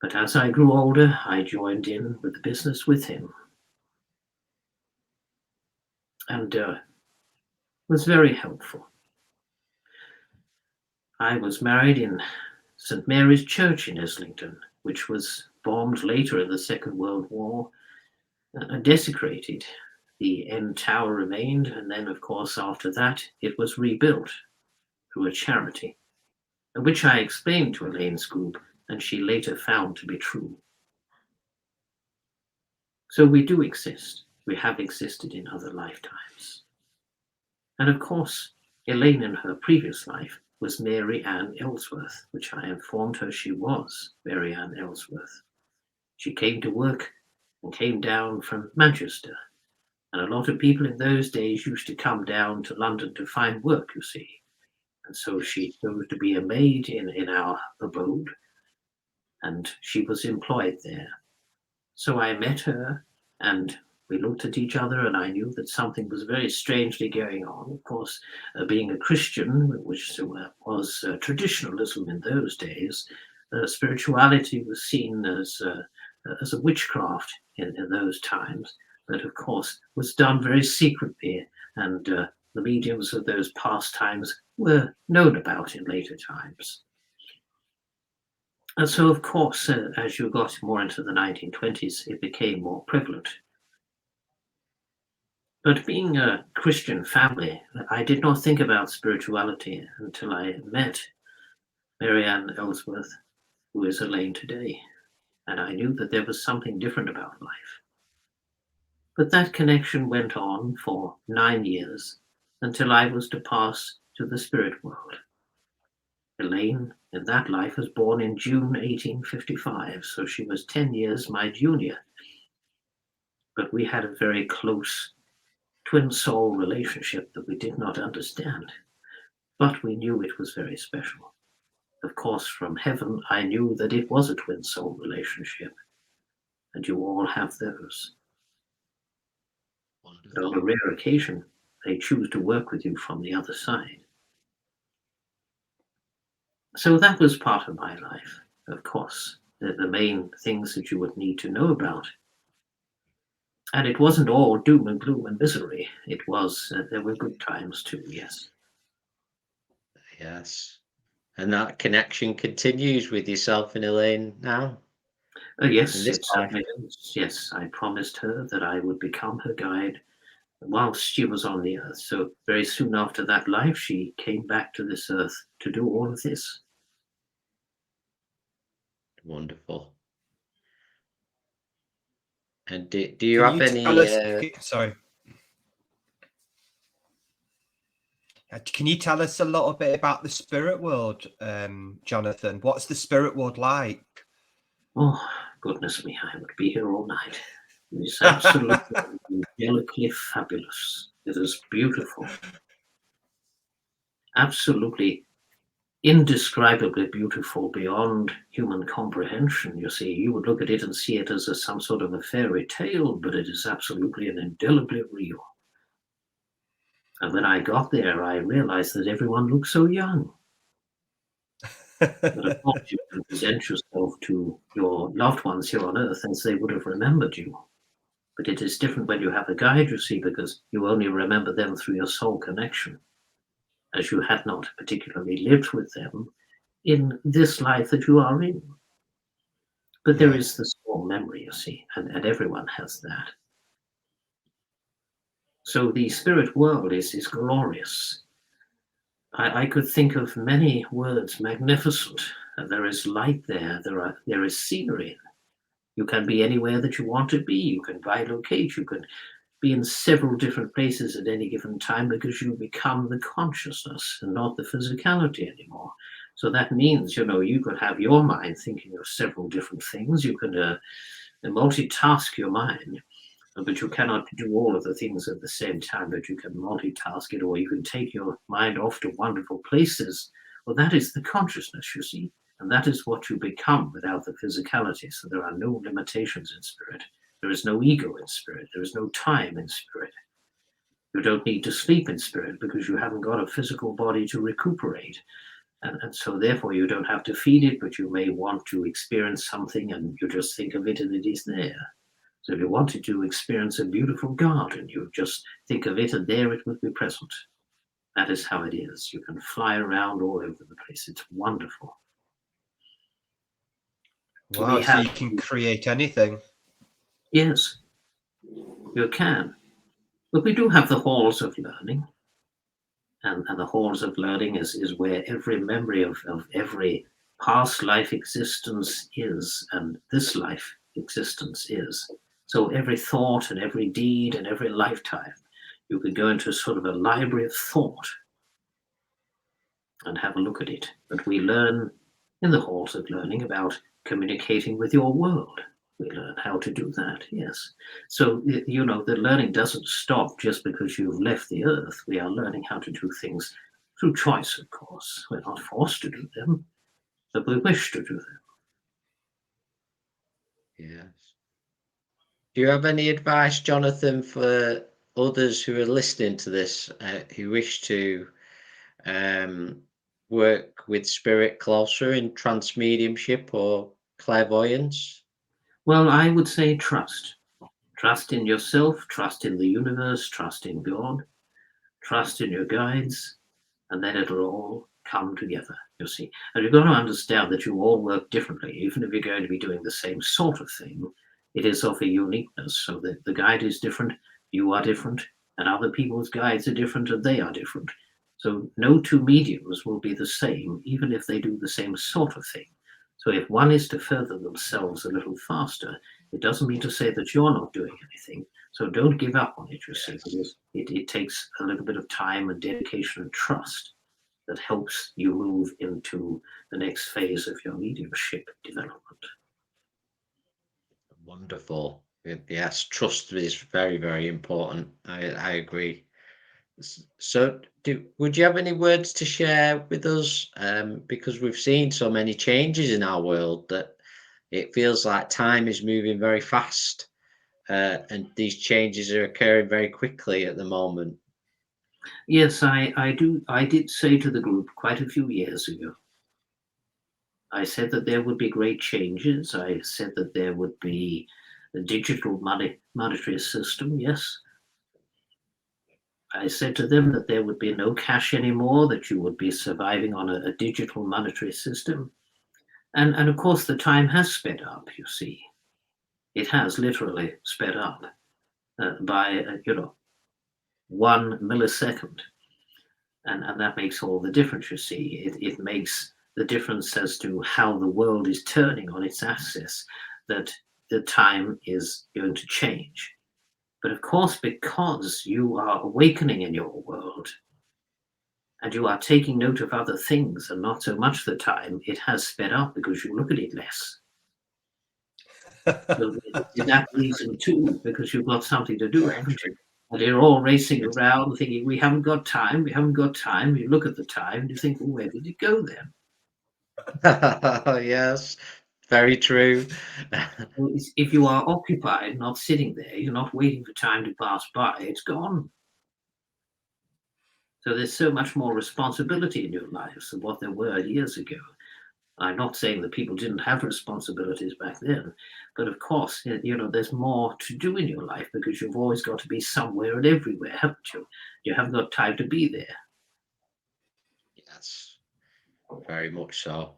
But as I grew older, I joined in with the business with him. and was very helpful. I was married in St. Mary's Church in Islington, which was bombed later in the Second World War, desecrated. The end tower remained, and then, of course, after that, it was rebuilt through a charity, which I explained to Elaine's group, and she later found to be true. So we do exist. We have existed in other lifetimes. And of course, Elaine in her previous life was Mary Ann Ellsworth, which I informed her she was Mary Ann Ellsworth. She came to work and came down from Manchester. And a lot of people in those days used to come down to London to find work, you see. And so she chose to be a maid in our abode, and she was employed there. So I met her, and we looked at each other, and I knew that something was very strangely going on. Of course, being a Christian, which was traditionalism in those days, spirituality was seen as a witchcraft in those times, but of course was done very secretly, and the mediums of those past times were known about in later times. And so, of course, as you got more into the 1920s, it became more prevalent. But being a Christian family, I did not think about spirituality until I met Mary Ann Ellsworth, who is Elaine today. And I knew that there was something different about life. But that connection went on for 9 years until I was to pass to the spirit world. Elaine, in that life, was born in June 1855, so she was 10 years my junior. But we had a very close twin soul relationship that we did not understand, but we knew it was very special. Of course, from heaven, I knew that it was a twin soul relationship, and you all have those. But on a rare occasion, they choose to work with you from the other side. So that was part of my life, of course, the main things that you would need to know about. And it wasn't all doom and gloom and misery. It was, there were good times too, yes. Yes. And that connection continues with yourself and Elaine now? Yes, In this it certainly is. Yes, I promised her that I would become her guide whilst she was on the earth. So very soon after that life, she came back to this earth to do all of this. Wonderful. And do you Can have you any? tell us? Sorry. Can you tell us a little bit about the spirit world, Jonathon? What's the spirit world like? Oh, goodness me, I would be here all night. It is absolutely angelically fabulous. It is beautiful. Absolutely indescribably beautiful beyond human comprehension. You see, you would look at it and see it as some sort of a fairy tale, but it is absolutely and indelibly real. And when I got there, I realized that everyone looked so young. But of course, you can present yourself to your loved ones here on earth as they would have remembered you. But it is different when you have a guide, you see, because you only remember them through your soul connection, as you had not particularly lived with them in this life that you are in. But there is the soul memory, you see, and everyone has that. So the spirit world is glorious. I could think of many words, magnificent. There is light there. There is scenery. You can be anywhere that you want to be. You can bilocate. You can be in several different places at any given time because you become the consciousness and not the physicality anymore. So that means, you could have your mind thinking of several different things. You can multitask your mind, but you cannot do all of the things at the same time, but you can multitask it, or you can take your mind off to wonderful places. Well, that is the consciousness, you see, and that is what you become without the physicality. So there are no limitations in spirit. There is no ego in spirit. There is no time in spirit. You don't need to sleep in spirit because you haven't got a physical body to recuperate. And so therefore you don't have to feed it, but you may want to experience something and you just think of it and it is there. So if you wanted to experience a beautiful garden, you just think of it and there it would be present. That is how it is. You can fly around all over the place. It's wonderful. Wow, so you can create anything. Yes, you can. But we do have the halls of learning. And the halls of learning is where every memory of every past life existence is, and this life existence is. So every thought and every deed and every lifetime, you could go into sort of a library of thought and have a look at it. But we learn in the halls of learning about communicating with your world. We learn how to do that, yes. So, you know, the learning doesn't stop just because you've left the earth. We are learning how to do things through choice, of course. We're not forced to do them, but we wish to do them. Yes. Do you have any advice, Jonathan, for others who are listening to this, who wish to work with spirit closer in trance mediumship or clairvoyance? Well, I would say trust. Trust in yourself, trust in the universe, trust in God, trust in your guides, and then it'll all come together, you see. And you've got to understand that you all work differently. Even if you're going to be doing the same sort of thing, it is of a uniqueness. So the guide is different, you are different, and other people's guides are different, and they are different. So no two mediums will be the same, even if they do the same sort of thing. So if one is to further themselves a little faster, it doesn't mean to say that you're not doing anything. So don't give up on it, you see, because it takes a little bit of time and dedication and trust that helps you move into the next phase of your mediumship development. Wonderful. Yes, trust is very, very important. I agree. So, would you have any words to share with us? Because we've seen so many changes in our world that it feels like time is moving very fast, and these changes are occurring very quickly at the moment. Yes, I do. I did say to the group quite a few years ago, I said that there would be great changes. I said that there would be a digital monetary system, yes. I said to them that there would be no cash anymore, that you would be surviving on a digital monetary system. And of course, the time has sped up, you see. It has literally sped up by, 1 millisecond. And that makes all the difference, you see. It makes the difference as to how the world is turning on its axis, that the time is going to change. But of course, because you are awakening in your world and you are taking note of other things and not so much the time, it has sped up because you look at it less. So in that reason too, because you've got something to do, haven't you? And you're all racing around thinking, we haven't got time, we haven't got time. You look at the time and you think, well, where did it go then? Yes, very true. If you are occupied, not sitting there, you're not waiting for time to pass by, it's gone. So there's so much more responsibility in your lives than what there were years ago. I'm not saying that people didn't have responsibilities back then, but of course, there's more to do in your life because you've always got to be somewhere and everywhere, haven't you? You haven't got time to be there. Yes, very much so.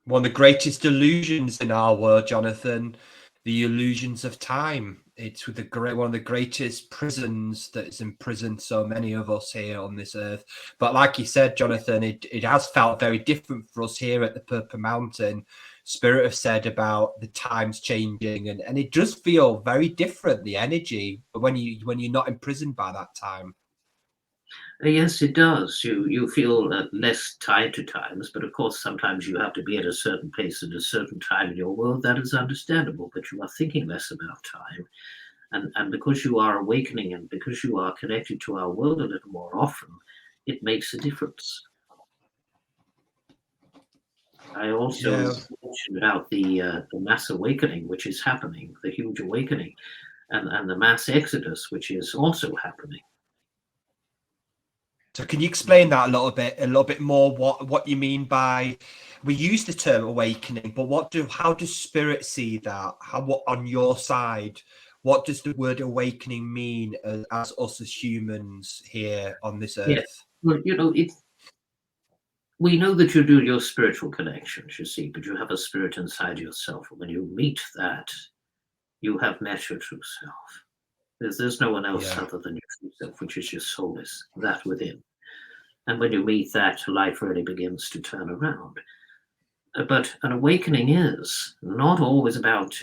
One of the greatest illusions in our world, Jonathan, the illusions of time. It's with one of the greatest prisons that has imprisoned so many of us here on this earth. But like you said, Jonathan, it has felt very different for us here at the Purple Mountain. Spirit have said about the times changing, and it does feel very different, the energy, when you're not imprisoned by that time. Yes, it does. You feel less tied to times, but of course, sometimes you have to be at a certain place at a certain time in your world. That is understandable, but you are thinking less about time. And because you are awakening and because you are connected to our world a little more often, it makes a difference. I also mentioned about the mass awakening, which is happening, the huge awakening, and the mass exodus, which is also happening. So can you explain that a little bit more, what you mean by we use the term awakening, but how does spirit see that? What on your side? What does the word awakening mean as us as humans here on this earth? Yeah. Well, we know that you do your spiritual connections, you see, but you have a spirit inside yourself. And when you meet that, you have met your true self. There's no one else other than your true self, which is your soul, is that within. And when you meet that, life really begins to turn around. But an awakening is not always about,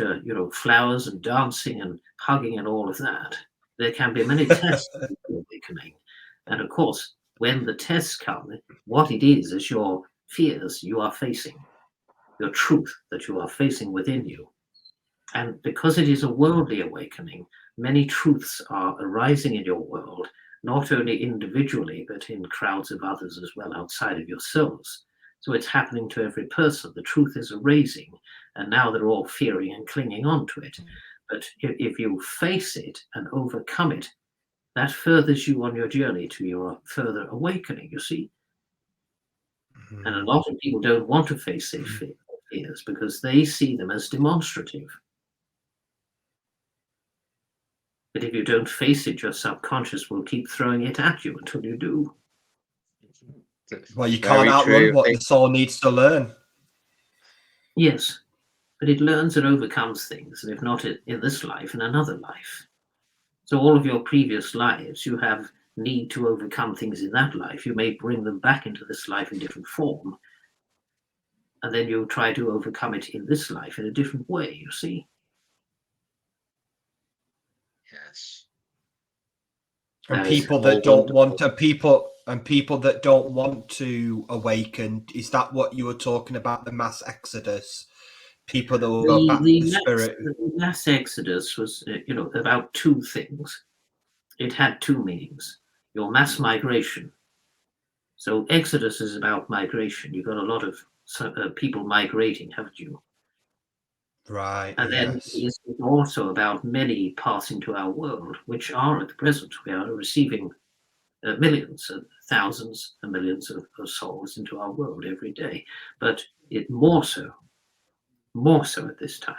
flowers and dancing and hugging and all of that. There can be many tests of awakening. And of course, when the tests come, what it is your fears you are facing, your truth that you are facing within you. And because it is a worldly awakening, many truths are arising in your world, not only individually, but in crowds of others as well outside of yourselves. So it's happening to every person. The truth is arising, and now they're all fearing and clinging on to it. But if you face it and overcome it, that furthers you on your journey to your further awakening, you see. Mm-hmm. And a lot of people don't want to face their fears because they see them as demonstrative. But if you don't face it, your subconscious will keep throwing it at you until you do. Well, you can't outrun what the soul needs to learn. Yes, but it learns and overcomes things, and if not in this life, in another life. So all of your previous lives, you have need to overcome things in that life. You may bring them back into this life in different form, and then you try to overcome it in this life in a different way, you see. Yes. And people that don't want to, people that don't want to awaken, is that what you were talking about, the mass exodus? People that will go back to the spirit. The mass exodus was, about two things. It had two meanings. Your mass migration. So exodus is about migration. You've got a lot of people migrating, haven't you? Right. And then it's also about many passing to our world, which are at the present. We are receiving millions and thousands and millions of souls into our world every day. But it more so at this time.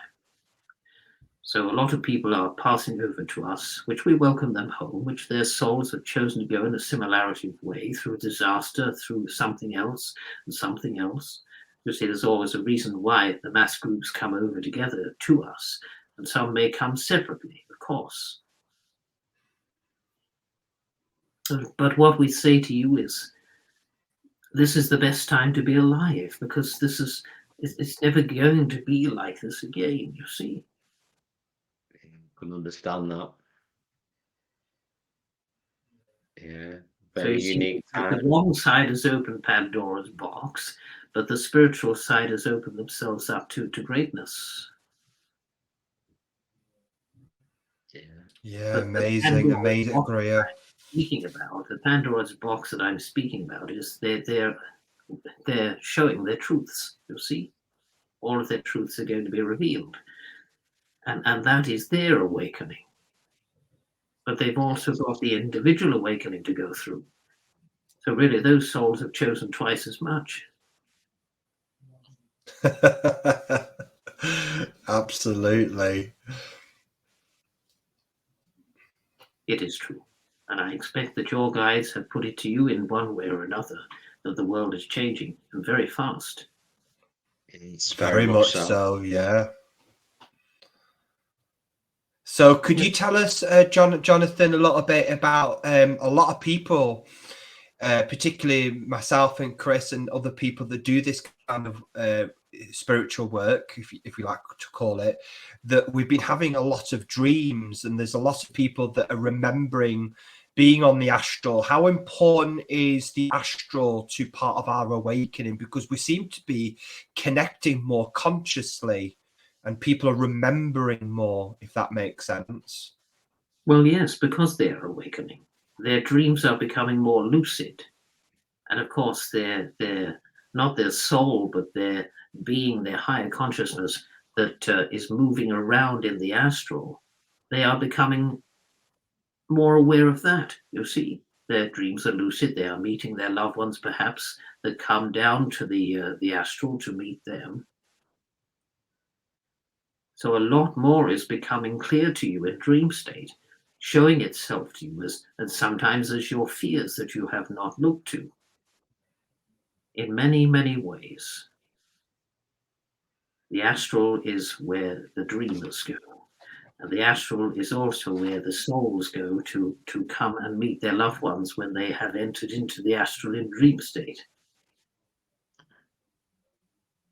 So a lot of people are passing over to us, which we welcome them home, which their souls have chosen to go in a similarity way through disaster, through something else and something else. You see, there's always a reason why the mass groups come over together to us, and some may come separately, of course. But what we say to you is, this is the best time to be alive, because it's never going to be like this again, you see. Can understand that. Yeah, very unique time. The wrong side has opened Pandora's box, but the spiritual side has opened themselves up to greatness. Yeah, amazing, Greer. Speaking about the Pandora's box that I'm speaking about is they're showing their truths. You see, all of their truths are going to be revealed, and that is their awakening. But they've also got the individual awakening to go through. So really, those souls have chosen twice as much. Absolutely. It is true. And I expect that your guides have put it to you in one way or another that the world is changing, and very fast. It's very much so, yeah. So could you tell us, Jonathon, a little bit about a lot of people, particularly myself and Chris and other people that do this kind of spiritual work, if you like to call it, that we've been having a lot of dreams, and there's a lot of people that are remembering being on the astral. How important is the astral to part of our awakening? Because we seem to be connecting more consciously, and people are remembering more, if that makes sense. Well, yes, because they are awakening. Their dreams are becoming more lucid. And of course, they're not their soul, but their being, their higher consciousness that is moving around in the astral. They are becoming more aware of that, you see. Their dreams are lucid. They are meeting their loved ones, perhaps, that come down to the astral to meet them. So a lot more is becoming clear to you in dream state, showing itself to you and sometimes as your fears that you have not looked to. In many, many ways. The astral is where the dreamers go. And the astral is also where the souls go to come and meet their loved ones when they have entered into the astral in dream state.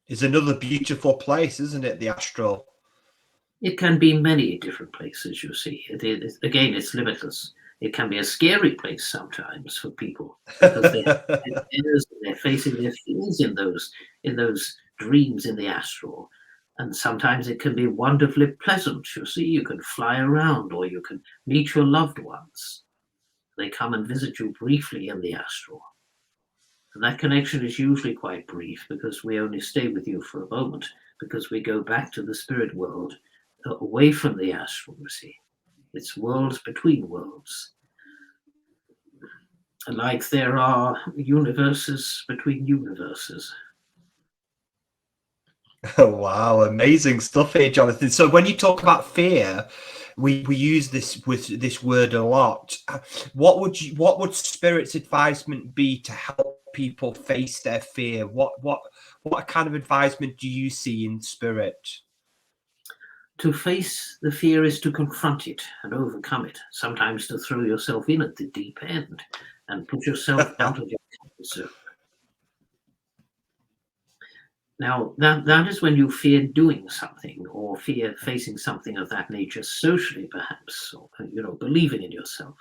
It's another beautiful place, isn't it, the astral? It can be many different places, you see. Again, it's limitless. It can be a scary place sometimes for people because they're facing their fears in those dreams in the astral. And sometimes it can be wonderfully pleasant. You see, you can fly around or you can meet your loved ones. They come and visit you briefly in the astral. And that connection is usually quite brief because we only stay with you for a moment because we go back to the spirit world away from the astral, you see. It's worlds between worlds. Like there are universes between universes. Oh, wow, amazing stuff here, Jonathan. So when you talk about fear, we use this word a lot. What would Spirit's advisement be to help people face their fear? What kind of advisement do you see in Spirit? To face the fear is to confront it and overcome it. Sometimes to throw yourself in at the deep end and put yourself out of your comfort zone. Now, that is when you fear doing something or fear facing something of that nature socially, perhaps, or, believing in yourself.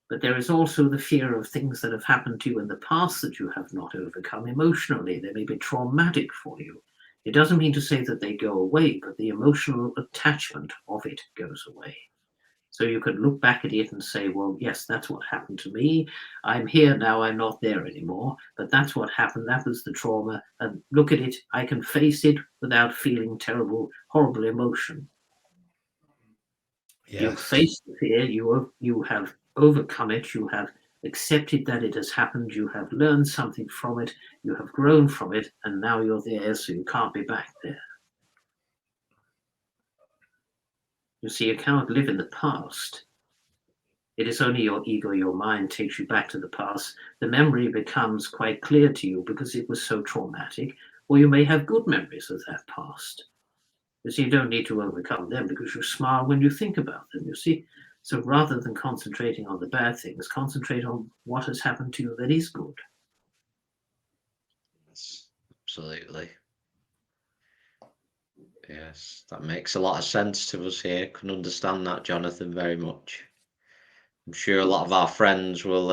But there is also the fear of things that have happened to you in the past that you have not overcome emotionally. They may be traumatic for you. It doesn't mean to say that they go away, but the emotional attachment of it goes away. So you could look back at it and say, well, yes, that's what happened to me. I'm here now. I'm not there anymore. But that's what happened. That was the trauma. And look at it. I can face it without feeling terrible, horrible emotion. Yes. You face the fear. You have overcome it. You have accepted that it has happened. You have learned something from it. You have grown from it. And now you're there, so you can't be back there. You see, you cannot live in the past. It is only your ego, your mind takes you back to the past. The memory becomes quite clear to you because it was so traumatic, or you may have good memories of that past. You see, you don't need to overcome them because you smile when you think about them, you see. So rather than concentrating on the bad things, concentrate on what has happened to you that is good. Yes, absolutely. Yes, that makes a lot of sense to us here. Can understand that, Jonathan, very much. I'm sure a lot of our friends will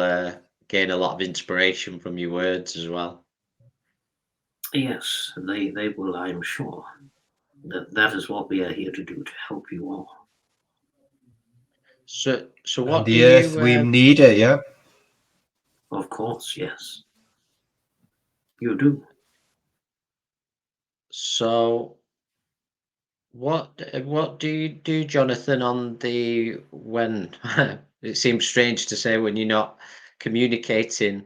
gain a lot of inspiration from your words as well. Yes, they will, I'm sure. That is what we are here to do, to help you all. So And what do the earth, you? we need it, yeah. Of course, yes. You do. So what do you do, Jonathan, on the when it seems strange to say when you're not communicating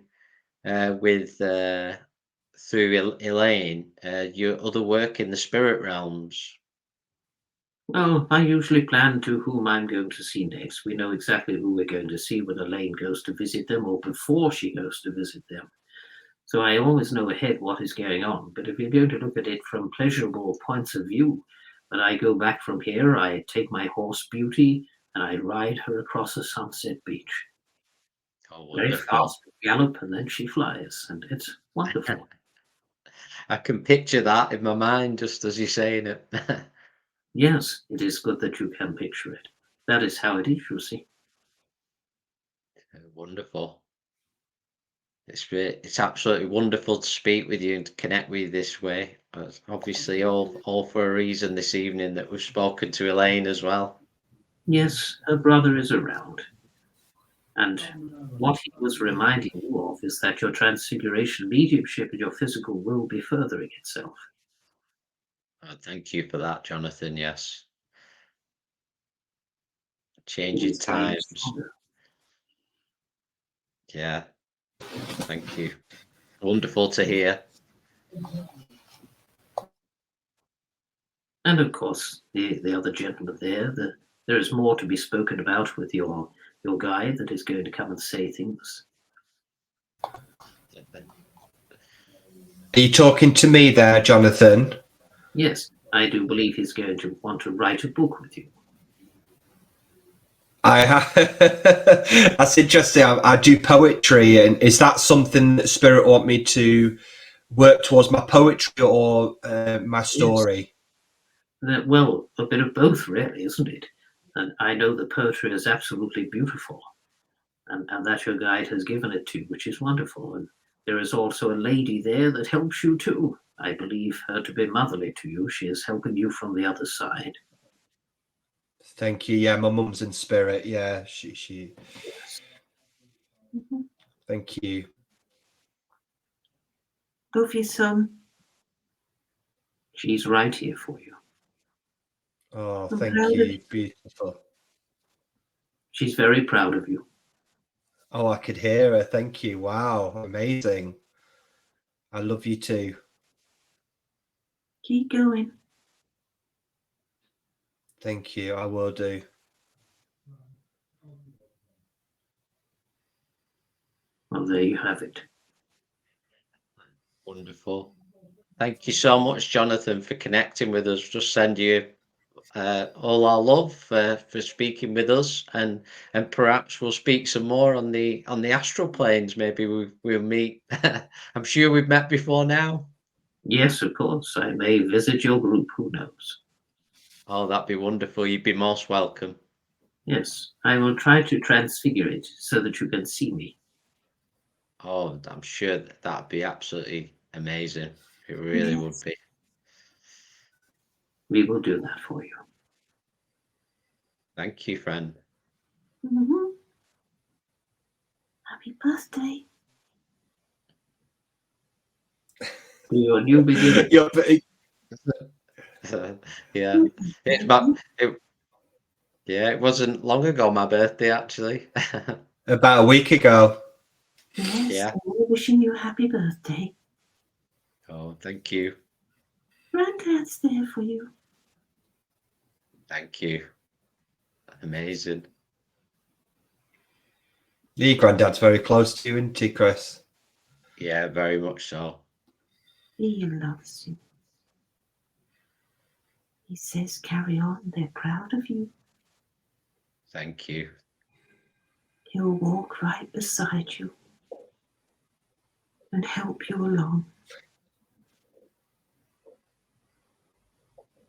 with through Elaine, your other work in the spirit realms? Well, I usually plan to whom I'm going to see next. We know exactly who we're going to see when Elaine goes to visit them or before she goes to visit them. So I always know ahead what is going on. But if you're going to look at it from pleasurable points of view, when I go back from here, I take my horse Beauty and I ride her across a sunset beach. Oh, Very wonderful. fast, gallop, and then she flies. And it's wonderful. I can picture that in my mind just as you're saying it. Yes, it is good that you can picture it. That is how it is, you see. Wonderful. It's absolutely wonderful to speak with you and to connect with you this way. It's obviously all for a reason this evening that we've spoken to Elaine as well. Yes, her brother is around. And what he was reminding you of is that your transfiguration mediumship and your physical will be furthering itself. Thank you for that, Jonathan. Yes. It Changing is getting times. stronger. Yeah. Thank you. Wonderful to hear. And of course, the other gentleman there, there is more to be spoken about with your guide that is going to come and say things. Are you talking to me there, Jonathan? Yes, I do believe he's going to want to write a book with you. That's interesting. I do poetry, and is that something that Spirit want me to work towards, my poetry or my story? Yes. Well, a bit of both, really, isn't it? And I know the poetry is absolutely beautiful, and that your guide has given it to, which is wonderful. And there is also a lady there that helps you too. I believe her to be motherly to you. She is helping you from the other side. Thank you. Yeah, my mum's in spirit. Yeah, she. Yes. Mhm. Thank you. Love you, son. She's right here for you. Oh, I'm thank proud of you. you. Beautiful. She's very proud of you. Oh, I could hear her. Thank you. Wow, amazing. I love you too. Keep going. Thank you. I will do. Well, there you have it. Wonderful. Thank you so much, Jonathan, for connecting with us. Just send you all our love for speaking with us, and perhaps we'll speak some more on the astral planes. Maybe we'll meet. I'm sure we've met before now. Yes, of course. I may visit your group. Who knows? Oh, that'd be wonderful. You'd be most welcome. Yes, I will try to transfigure it so that you can see me. Oh, I'm sure that'd be absolutely amazing. It really would Yes. be. We will do that for you. Thank you, friend. Mhm. Happy birthday. To your new beginning. Yeah, Yeah, it's it wasn't long ago my birthday actually. about a week ago. Yes, Yeah. we're wishing you a happy birthday. Oh, thank you. Granddad's there for you. Thank you. Amazing. Your granddad's very close to you, isn't he, Chris? Yeah, very much so. He loves you. He says, carry on. They're proud of you. Thank you. He'll walk right beside you and help you along.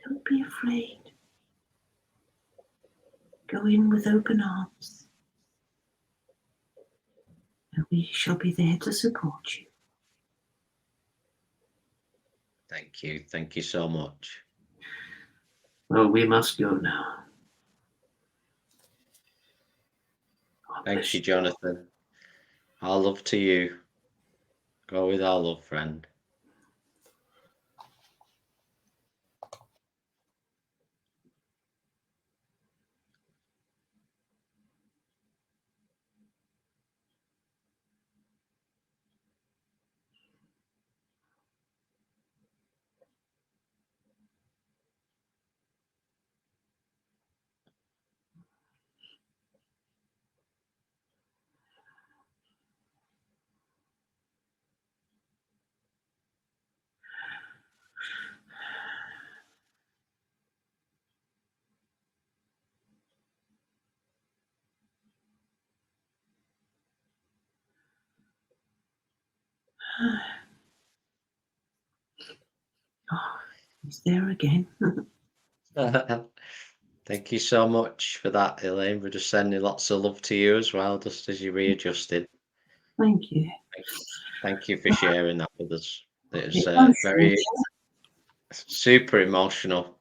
Don't be afraid. Go in with open arms, and we shall be there to support you. Thank you. Thank you so much. Well, we must go now. God Thank bless you, Jonathan. Our love to you. Go with our love, friend. Oh, he's there again. Thank you so much for that, Elaine. We're just sending lots of love to you as well, just as you readjusted. Thank you. Thank you for sharing that with us. It was Emotional. very super emotional.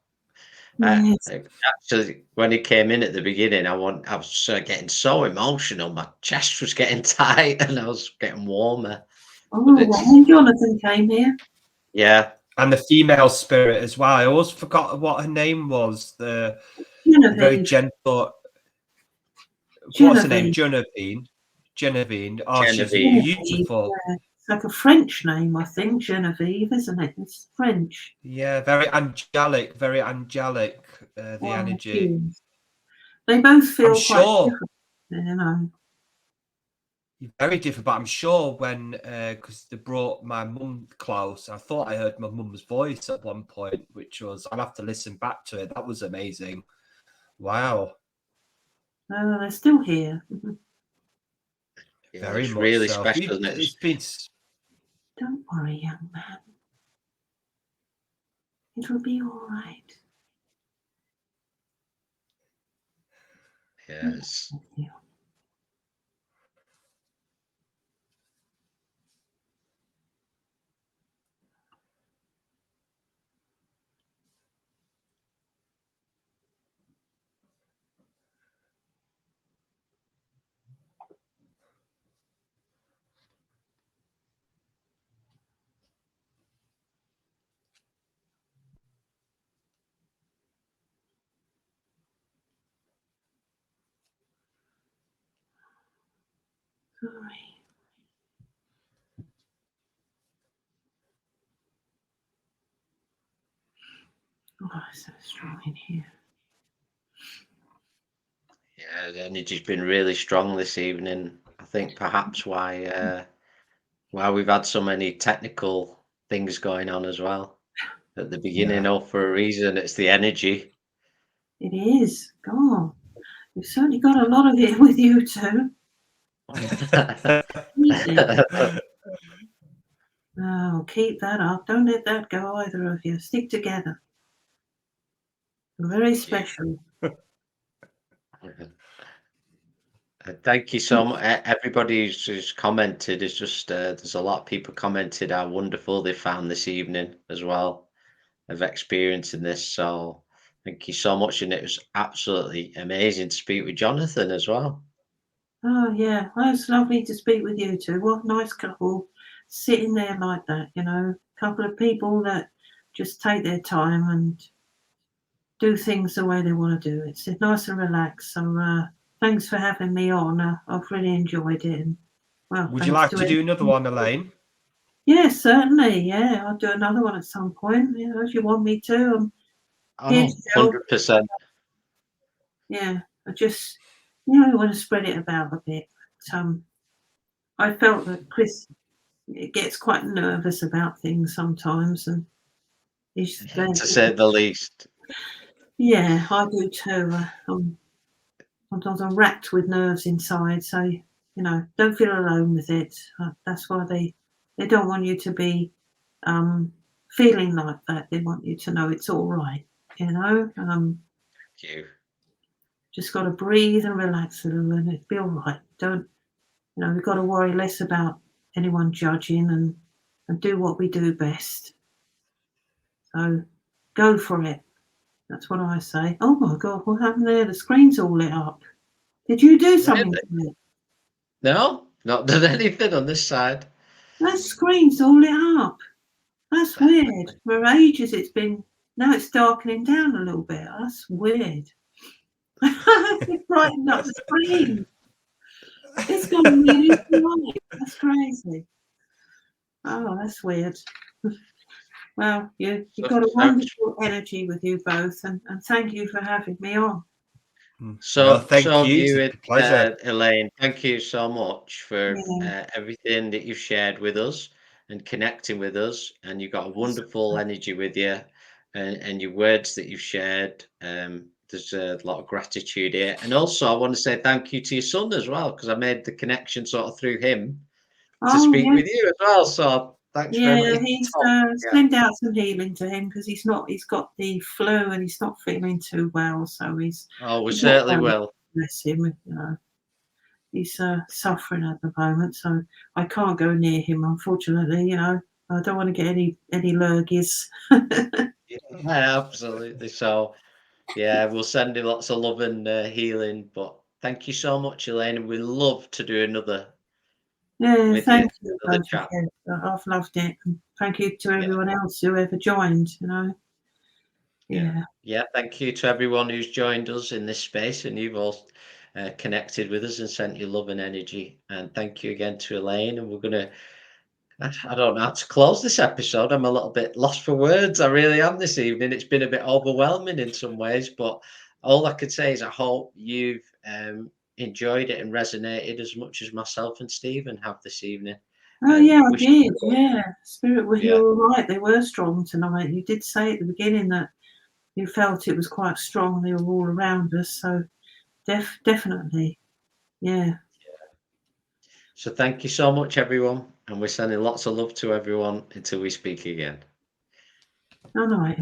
Yes. Actually, when he came in at the beginning, I was getting so emotional. My chest was getting tight, and I was getting warmer. Oh, But it's when Jonathan came here. yeah, And the female spirit as well. I always forgot what her name was. The very Genevieve. gentle. What's her name? Genevieve. Genevieve. Oh, she's Genevieve. beautiful. Yeah. It's like a French name, I think, Genevieve, isn't it? It's French. Yeah, very angelic, the Oh, energy. it is. They both feel I'm quite sure different, you know. very different, but I'm sure when because they brought my mum close, I thought I heard my mum's voice at one point, which was I'll have to listen back to it. That was amazing. Wow. Oh, they're still here. Yeah, Very it's much really so. special, isn't it? It's been Don't worry, young man. It'll be all right. Yes. Yeah. Sorry. Oh, it's so strong in here. Yeah, the energy's been really strong this evening. I think perhaps why we've had so many technical things going on as well at the beginning, all for a reason. It's the energy. It is. God, you've certainly got a lot of it with you two. Easy. Oh, keep that up. Don't let that go, either of you. Stick together. You're very special. Thank you so much. Everybody who's commented is just there's a lot of people commented how wonderful they found this evening as well of experiencing this. So thank you so much, and it was absolutely amazing to speak with Jonathan as well. Oh, yeah. Well, it's lovely to speak with you two. What a nice couple sitting there like that, you know. A couple of people that just take their time and do things the way they want to do it. It's nice and relaxed. So thanks for having me on. I've really enjoyed it. And, well, Would you thanks like to do another one, Elaine? Yes, certainly. Yeah, I'll do another one at some point. You know, if you want me to, I'm here Oh, to help. 100%. Yeah, I just, you know, want to spread it about a bit. I felt that Chris gets quite nervous about things sometimes, and he's very, To say the least. yeah, I do too. Sometimes I'm racked with nerves inside, so you know, don't feel alone with it. That's why they don't want you to be feeling like that. They want you to know it's all right. You know, Thank you. just got to breathe and relax a little, and it'll be all right. Don't, you know, we've got to worry less about anyone judging and do what we do best. So go for it. That's what I say. Oh my God, what happened there? The screen's all lit up. Did you do something Really? to it? No, not done anything on this side. That screen's all lit up. That's weird. For ages it's been, now it's darkening down a little bit. That's weird. It brightened up the screen. It's gone really bright. That's crazy. Oh, that's weird. Well, you've got a wonderful energy with you both, and thank you for having me on. So, thank so you. you, It's a pleasure. Elaine, thank you so much for Yeah. everything that you've shared with us and connecting with us. And you've got a wonderful energy with you, and your words that you've shared. There's a lot of gratitude here. And also, I want to say thank you to your son as well, because I made the connection sort of through him to Oh, speak yeah. with you as well. So, thanks very much. Yeah, he's Tom, yeah. send out some healing to him because he's got the flu and he's not feeling too well. So he's Oh, we he's not certainly well. will. Bless him, you know. He's suffering at the moment, so I can't go near him, unfortunately. You know, I don't want to get any lurgies. Yeah, absolutely. So, yeah, we'll send you lots of love and healing. But thank you so much, Elaine. And we love to do another Yeah, with you, thank you another both chat. again. I've loved it, and thank you to Yeah, everyone else who ever joined. You know, yeah, yeah. yeah. Thank you to everyone who's joined us in this space, and you've all connected with us and sent your love and energy. And thank you again to Elaine. And we're going to, I don't know how to close this episode. I'm a little bit lost for words. I really am this evening. It's been a bit overwhelming in some ways, but all I could say is I hope you've enjoyed it and resonated as much as myself and Stephen have this evening. Oh yeah, I wish did. you good. Yeah, Spirit, well, Yeah. you're right. They were strong tonight. You did say at the beginning that you felt it was quite strong. They were all around us. So definitely, yeah. So thank you so much, everyone. And we're sending lots of love to everyone until we speak again. All right.